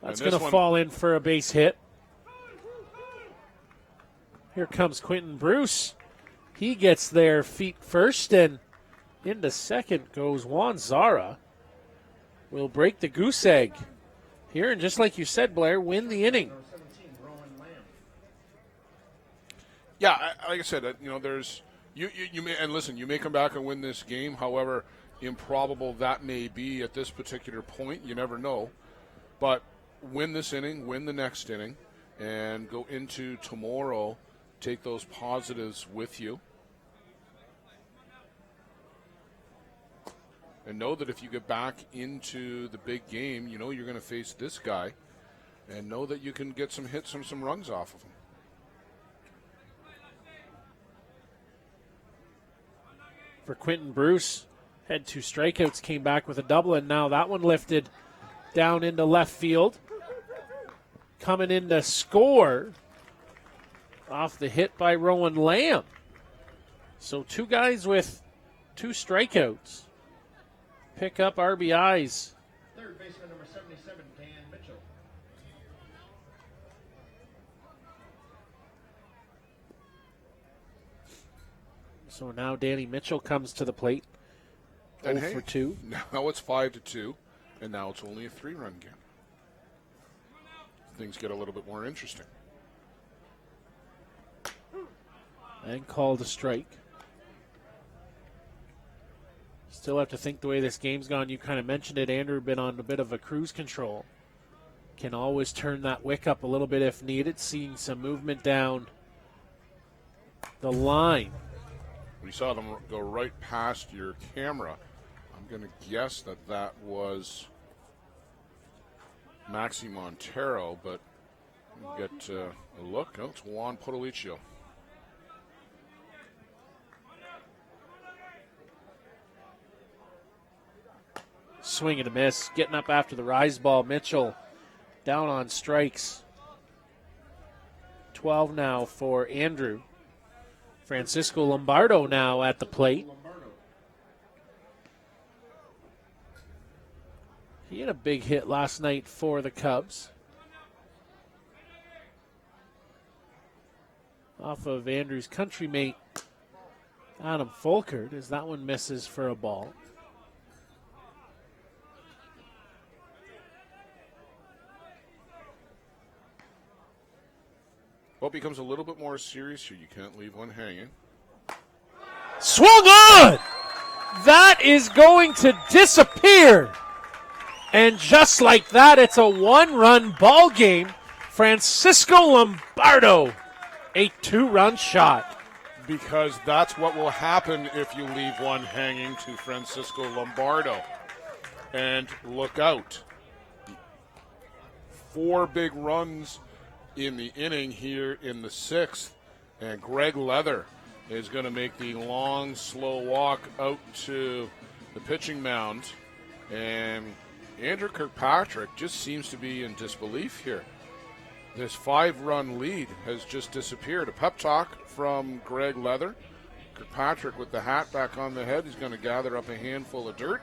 That's going to fall in for a base hit. Here comes Quentin Bruce. He gets there feet first, and into second goes Juan Zara. Will break the goose egg here, and just like you said, Blair, win the inning. Yeah, like I said, there's you may, and listen, you may come back and win this game. However improbable that may be at this particular point, you never know. But win this inning, win the next inning, and go into tomorrow. Take those positives with you. And know that if you get back into the big game, you know you're going to face this guy. And know that you can get some hits and some runs off of him. For Quentin Bruce, had 2 strikeouts, came back with a double, and now that one lifted down into left field. Coming in to score off the hit by Rowan Lamb. So 2 guys with 2 strikeouts pick up RBIs. Third baseman number 77, Dan Mitchell. So now Danny Mitchell comes to the plate. And 0 for 2. Now it's 5-2, and now it's only a 3-run game. Things get a little bit more interesting. And called a strike. Still have to think the way this game's gone. You kind of mentioned it, Andrew, been on a bit of a cruise control. Can always turn that wick up a little bit if needed. Seeing some movement down the line. We saw them go right past your camera. I'm going to guess that was Maxi Montero, but we'll get a look. Oh, it's Juan Podolicio. Swing and a miss. Getting up after the rise ball. Mitchell down on strikes. 12 now for Andrew. Francisco Lombardo now at the plate. He had a big hit last night for the Cubs. Off of Andrew's countrymate, Adam Folkert, as that one misses for a ball. Well, it becomes a little bit more serious here. You can't leave one hanging. Swung on! That is going to disappear. And just like that, it's a one-run ball game. Francisco Lombardo, a 2-run shot. Because that's what will happen if you leave one hanging to Francisco Lombardo. And look out. 4 big runs in the inning here in the 6th. And Greg Leather is going to make the long, slow walk out to the pitching mound. And Andrew Kirkpatrick just seems to be in disbelief here. This 5-run lead has just disappeared. A pep talk from Greg Leather. Kirkpatrick with the hat back on the head. He's going to gather up a handful of dirt.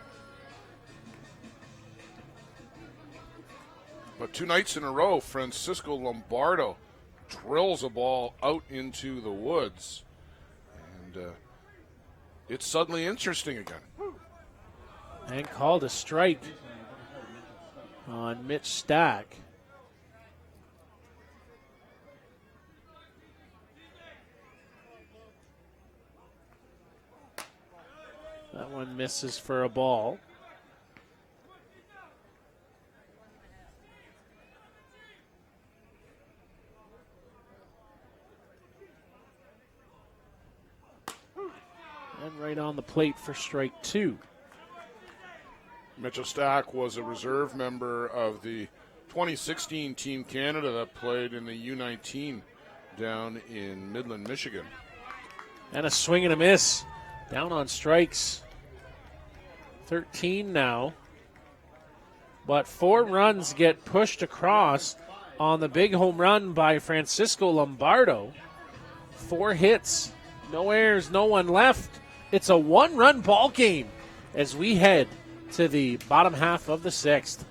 But 2 nights in a row, Francisco Lombardo drills a ball out into the woods. And it's suddenly interesting again. And called a strike on Mitch Stack. That one misses for a ball. And right on the plate for strike 2. Mitchell Stack was a reserve member of the 2016 Team Canada that played in the U19 down in Midland, Michigan. And a swing and a miss. Down on strikes. 13 now. But 4 runs get pushed across on the big home run by Francisco Lombardo. 4 hits, no errors, no one left. It's a 1-run ball game as we head to the bottom half of the 6th.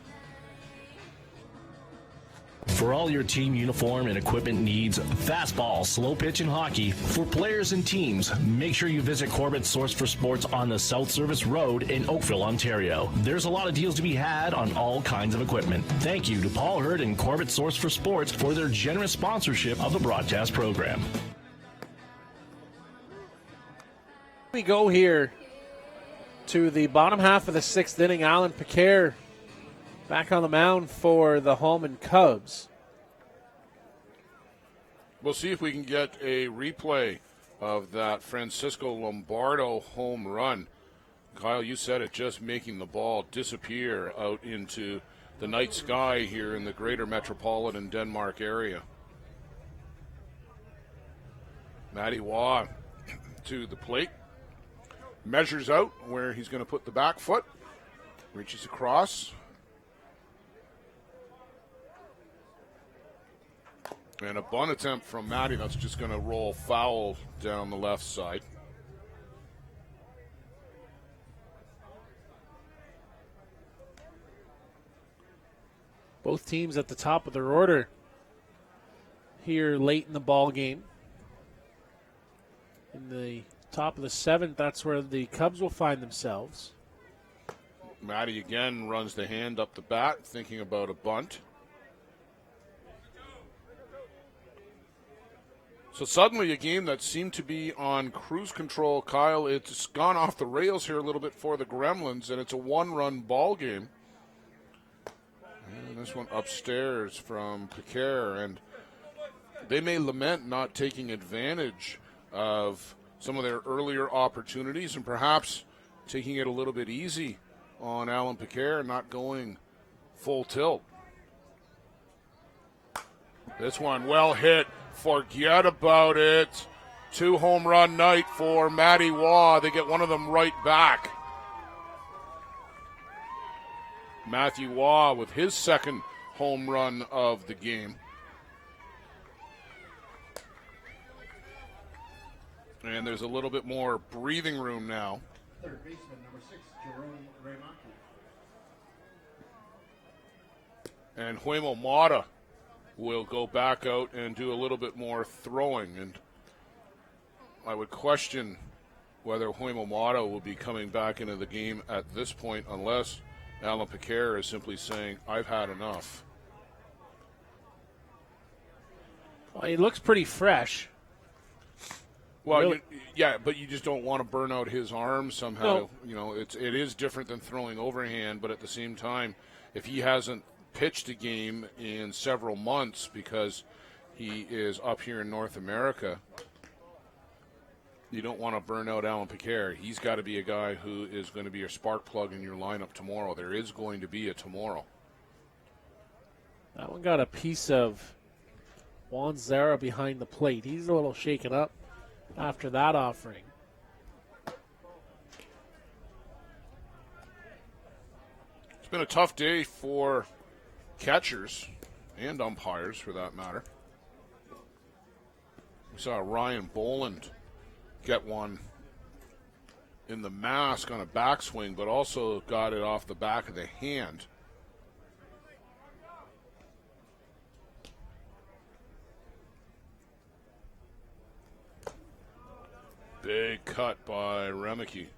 For all your team uniform and equipment needs, fastball, slow pitch, and hockey, for players and teams, make sure you visit Corbett's Source for Sports on the South Service Road in Oakville, Ontario. There's a lot of deals to be had on all kinds of equipment. Thank you to Paul Hurd and Corbett's Source for Sports for their generous sponsorship of the broadcast program. We go here to the bottom half of the 6th inning. Alan Piquet back on the mound for the Hallman Cubs. We'll see if we can get a replay of that Francisco Lombardo home run. Kyle, you said it, just making the ball disappear out into the night sky here in the greater metropolitan Denmark area. Matty Waugh to the plate. Measures out where he's going to put the back foot. Reaches across. And a bunt attempt from Matty. That's just going to roll foul down the left side. Both teams at the top of their order here late in the ball game. In the top of the 7th, that's where the Cubs will find themselves. Matty again runs the hand up the bat, thinking about a bunt. So suddenly a game that seemed to be on cruise control, Kyle, it's gone off the rails here a little bit for the Gremlins, and it's a 1-run ball game. And this one upstairs from Piquet, and they may lament not taking advantage of some of their earlier opportunities and perhaps taking it a little bit easy on Alan Piquet and not going full tilt. This one well hit. Forget about it. 2-home run night for Matty Waugh. They get one of them right back. Matthew Waugh with his 2nd home run of the game. And there's a little bit more breathing room now. Third baseman, number 6, Jerome Raymond. And Huemo Mata will go back out and do a little bit more throwing. And I would question whether Huemo Mata will be coming back into the game at this point unless Alan Piquet is simply saying, I've had enough. Well, he looks pretty fresh. Well, really? But you just don't want to burn out his arm somehow. No. You know, it is different than throwing overhand, but at the same time, if he hasn't pitched a game in several months because he is up here in North America, you don't want to burn out Alan Piquet. He's got to be a guy who is going to be a spark plug in your lineup tomorrow. There is going to be a tomorrow. That one got a piece of Juan Zara behind the plate. He's a little shaken up after that offering. It's been a tough day for catchers and umpires, for that matter. We saw Ryan Boland get one in the mask on a backswing, but also got it off the back of the hand. Big cut by Remeke.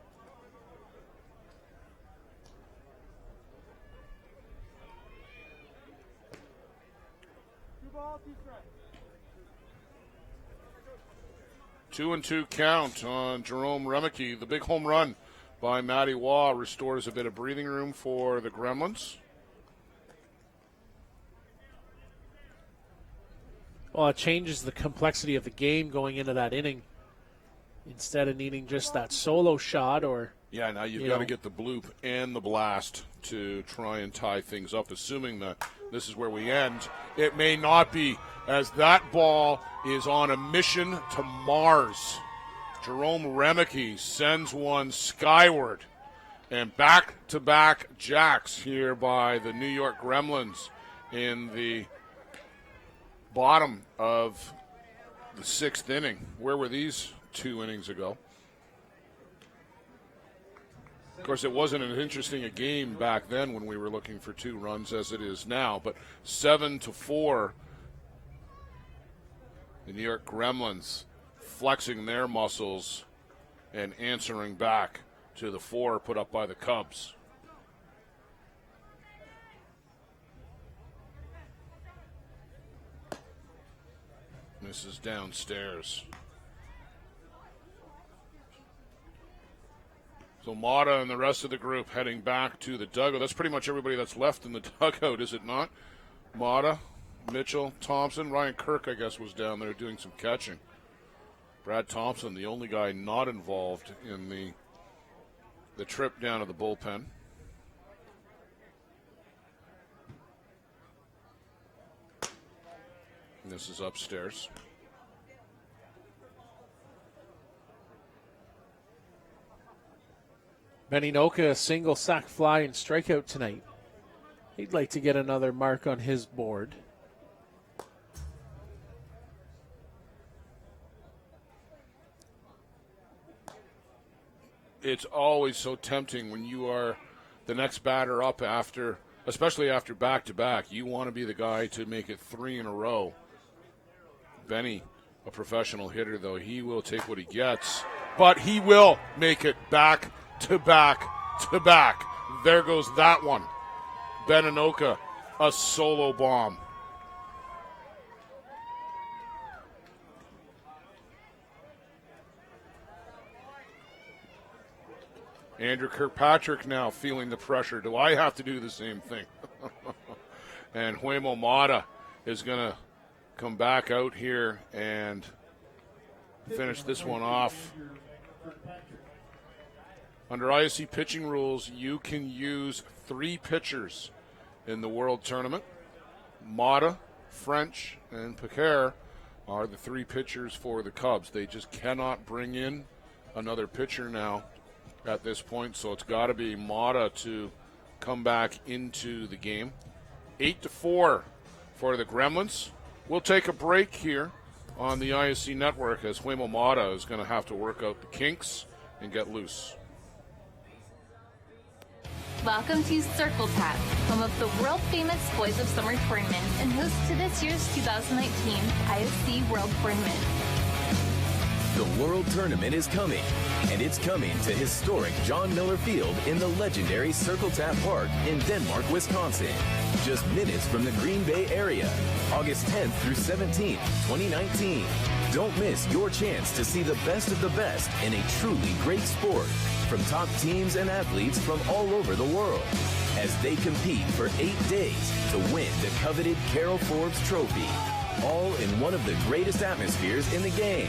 Two and two count on Jerome Remeke. The big home run by Matty Waugh restores a bit of breathing room for the Gremlins. Well, it changes the complexity of the game going into that inning. Instead of needing just that solo shot or... Yeah, now you've got to get the bloop and the blast to try and tie things up, assuming that this is where we end. It may not be, as that ball is on a mission to Mars. Jerome Remeke sends one skyward. And back-to-back jacks here by the New York Gremlins in the bottom of the sixth inning. Where were these 2 innings ago? Of course, it wasn't as interesting a game back then when we were looking for 2 runs as it is now, but 7-4, the New York Gremlins flexing their muscles and answering back to the 4 put up by the Cubs. This is downstairs. So Mata and the rest of the group heading back to the dugout. That's pretty much everybody that's left in the dugout, is it not? Mata, Mitchell, Thompson, Ryan Kirk, I guess, was down there doing some catching. Brad Thompson, the only guy not involved in the trip down to the bullpen. And this is upstairs. Benny Noka, a single sac fly and strikeout tonight. He'd like to get another mark on his board. It's always so tempting when you are the next batter up after, especially after back-to-back. You want to be the guy to make it 3 in a row. Benny, a professional hitter, though, he will take what he gets, but he will make it back to back to back. There goes that one. Beninoka, a solo bomb. Andrew Kirkpatrick now feeling the pressure. Do I have to do the same thing? And Huemo Mata is going to come back out here and finish this one off. Under ISC pitching rules, you can use 3 pitchers in the World Tournament. Mata, French, and Piquet are the 3 pitchers for the Cubs. They just cannot bring in another pitcher now at this point, so it's got to be Mata to come back into the game. 8-4 for the Gremlins. We'll take a break here on the ISC network as Huemo Mata is going to have to work out the kinks and get loose. Welcome to Circle Tap, home of the world-famous Boys of Summer Tournament and host to this year's 2019 ISC World Tournament. The World Tournament is coming, and it's coming to historic John Miller Field in the legendary Circle Tap Park in Denmark, Wisconsin, just minutes from the Green Bay area. August 10th through 17th, 2019. Don't miss your chance to see the best of the best in a truly great sport from top teams and athletes from all over the world as they compete for 8 days to win the coveted Carol Forbes Trophy, all in one of the greatest atmospheres in the game.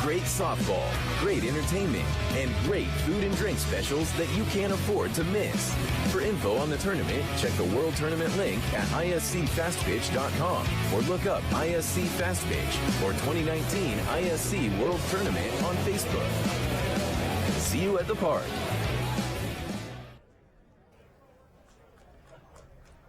Great softball, great entertainment, and great food and drink specials that you can't afford to miss. For info on the tournament, check the World Tournament link at iscfastpitch.com or look up ISC Fast Pitch or 2019 ISC World Tournament on Facebook. See you at the park.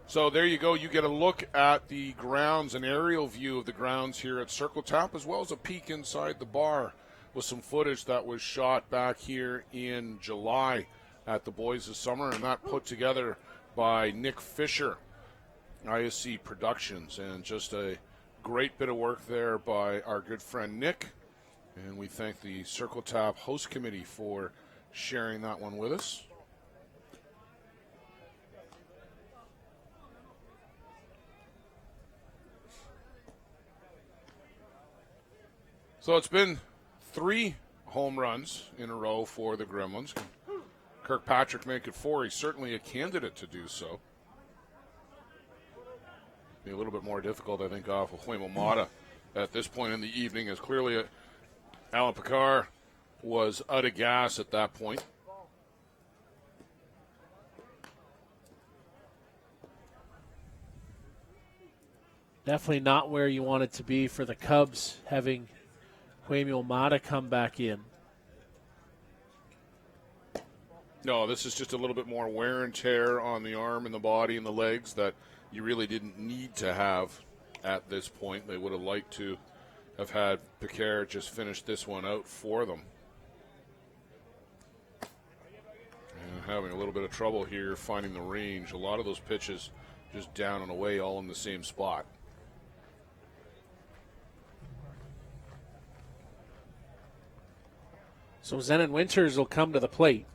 So there you go. You get a look at the grounds, an aerial view of the grounds here at Circle Tap, as well as a peek inside the bar with some footage that was shot back here in July at the Boys of Summer, and that put together by Nick Fisher, ISC Productions, and just a great bit of work there by our good friend Nick, and we thank the Circle Tap host committee for sharing that one with us. So it's been 3 home runs in a row for the Gremlins. Can Kirkpatrick make it 4? He's certainly a candidate to do so. Be a little bit more difficult, I think, off of Huemomata at this point in the evening, as clearly Alan Picard was out of gas at that point. Definitely not where you want it to be for the Cubs, having Huemomata come back in. No, this is just a little bit more wear and tear on the arm and the body and the legs that you really didn't need to have at this point. They would have liked to have had Picard just finish this one out for them. And having a little bit of trouble here finding the range. A lot of those pitches just down and away, all in the same spot. So Zenon Winters will come to the plate.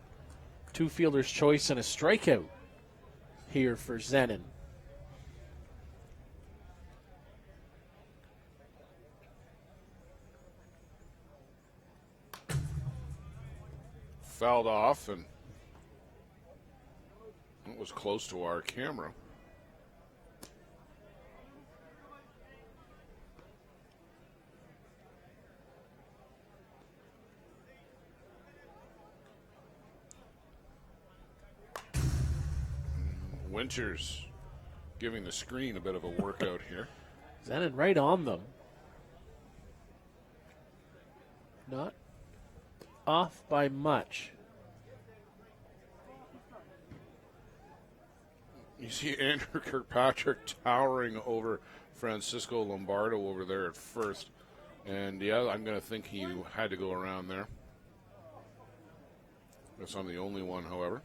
2 fielders choice and a strikeout here for Zenon. Fouled off, and it was close to our camera. Winters giving the screen a bit of a workout here. Zenon right on them. Not off by much. You see Andrew Kirkpatrick towering over Francisco Lombardo over there at first. And, yeah, I'm going to think he had to go around there. Guess I'm the only one, however.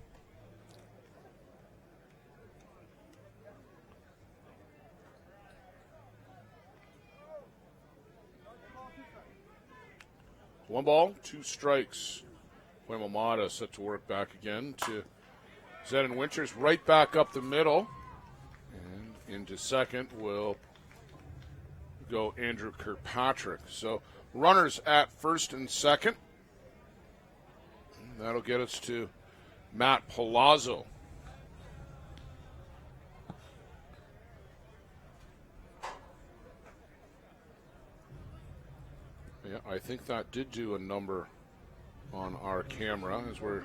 One ball, 2 strikes. Huemomata set to work back again to Zenon Winters, right back up the middle. And into second will go Andrew Kirkpatrick. So runners at first and second. And that'll get us to Matt Palazzo. Yeah, I think that did do a number on our camera as we're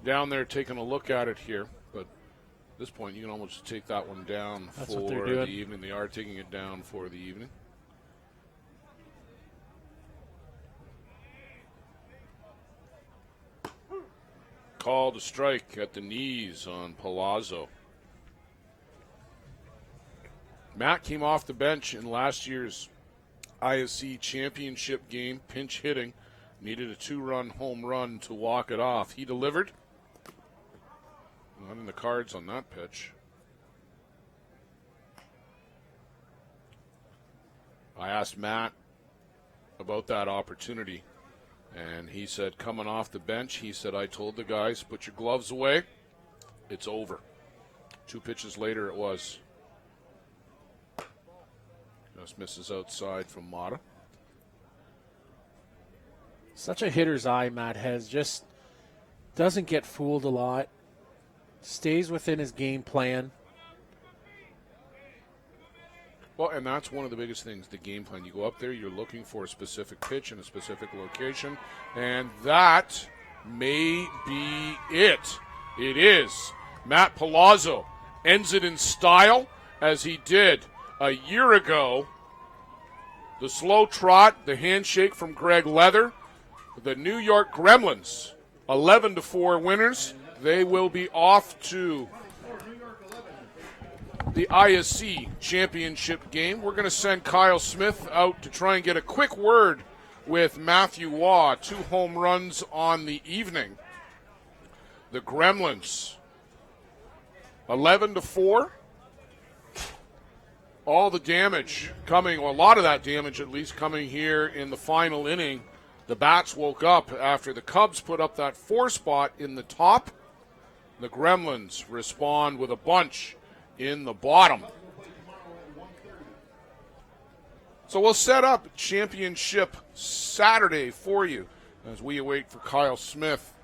down there taking a look at it here. But at this point, you can almost take that one down for the evening. They are taking it down for the evening. Called a strike at the knees on Palazzo. Matt came off the bench in last year's ISC championship game, pinch hitting. Needed a 2-run home run to walk it off. He delivered. Not in the cards on that pitch. I asked Matt about that opportunity, and he said, coming off the bench, he said, I told the guys, put your gloves away. It's over. 2 pitches later it was. Just misses outside from Mata. Such a hitter's eye, Matt has. Just doesn't get fooled a lot. Stays within his game plan. Well, and that's one of the biggest things, the game plan. You go up there, you're looking for a specific pitch in a specific location, and that may be it. It is. Matt Palazzo ends it in style, as he did a year ago. The slow trot, the handshake from Greg Leather. The New York Gremlins, 11-4 winners. They will be off to the ISC championship game. We're going to send Kyle Smith out to try and get a quick word with Matthew Waugh. 2 home runs on the evening. The Gremlins, 11-4. All the damage coming, or a lot of that damage at least, coming here in the final inning. The Bats woke up after the Cubs put up that 4 spot in the top. The Gremlins respond with a bunch in the bottom. So we'll set up championship Saturday for you as we await for Kyle Smith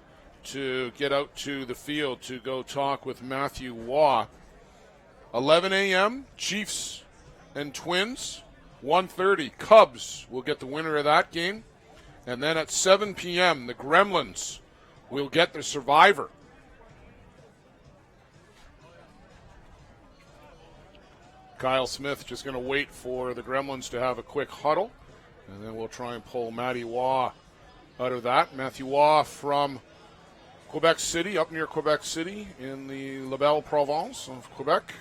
to get out to the field to go talk with Matthew Waugh. 11 a.m., Chiefs and Twins. 1:30, Cubs will get the winner of that game. And then at 7 p.m., the Gremlins will get the survivor. Kyle Smith just going to wait for the Gremlins to have a quick huddle, and then we'll try and pull Matty Waugh out of that. Matthew Waugh from Quebec City, up near Quebec City in the La Belle Province of Quebec.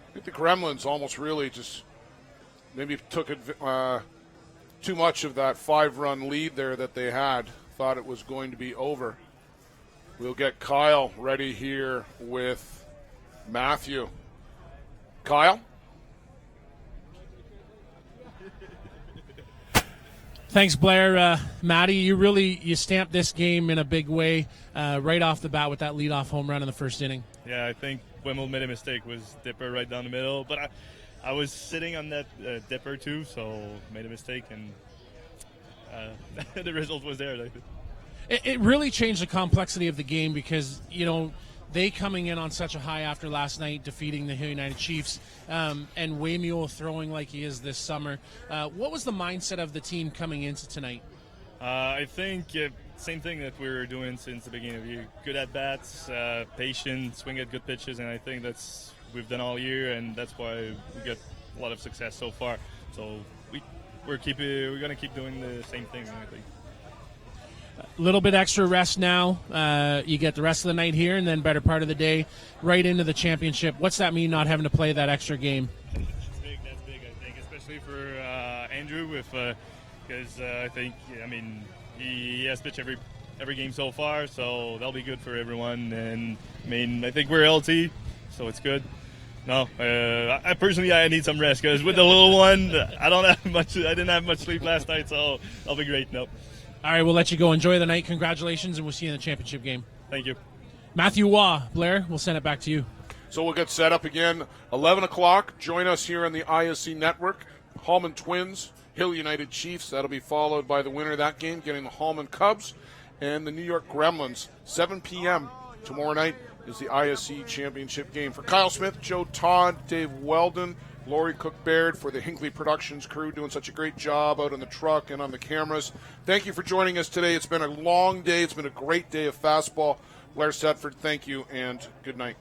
I think the Gremlins almost really just maybe took too much of that 5-run lead there that they had. Thought it was going to be over. We'll get Kyle ready here with Matthew. Kyle? Thanks, Blair. Matty, you stamped this game in a big way right off the bat with that leadoff home run in the first inning. Yeah, I think Wemel made a mistake, was Dipper right down the middle, but I was sitting on that Dipper too, so made a mistake, and the result was there. It really changed the complexity of the game because, they coming in on such a high after last night, defeating the Hill United Chiefs, and Waymule throwing like he is this summer. What was the mindset of the team coming into tonight? I think same thing that we were doing since the beginning of the year. Good at bats, patient, swing at good pitches, and I think that's we've done all year, and that's why we got a lot of success so far. So we're going to keep doing the same thing, I think. A little bit extra rest now. You get the rest of the night here, and then better part of the day right into the championship. What's that mean, not having to play that extra game? That's big, I think, especially for Andrew, because I think, he has pitched every game so far, so that'll be good for everyone. And, I think we're LT, so it's good. No, I personally need some rest, because with the little one, I didn't have much sleep last night, so I'll be great. Nope. All right, we'll let you go. Enjoy the night. Congratulations, and we'll see you in the championship game. Thank you. Matthew Waugh, Blair, we'll send it back to you. So we'll get set up again, 11 o'clock. Join us here on the ISC Network. Hallman Twins, Hill United Chiefs. That'll be followed by the winner of that game, getting the Hallman Cubs and the New York Gremlins. 7 p.m. tomorrow night is the ISC championship game. For Kyle Smith, Joe Todd, Dave Weldon, Lori Cook-Baird, for the Hinckley Productions crew doing such a great job out on the truck and on the cameras. Thank you for joining us today. It's been a long day. It's been a great day of fastball. Blair Setford, thank you, and good night.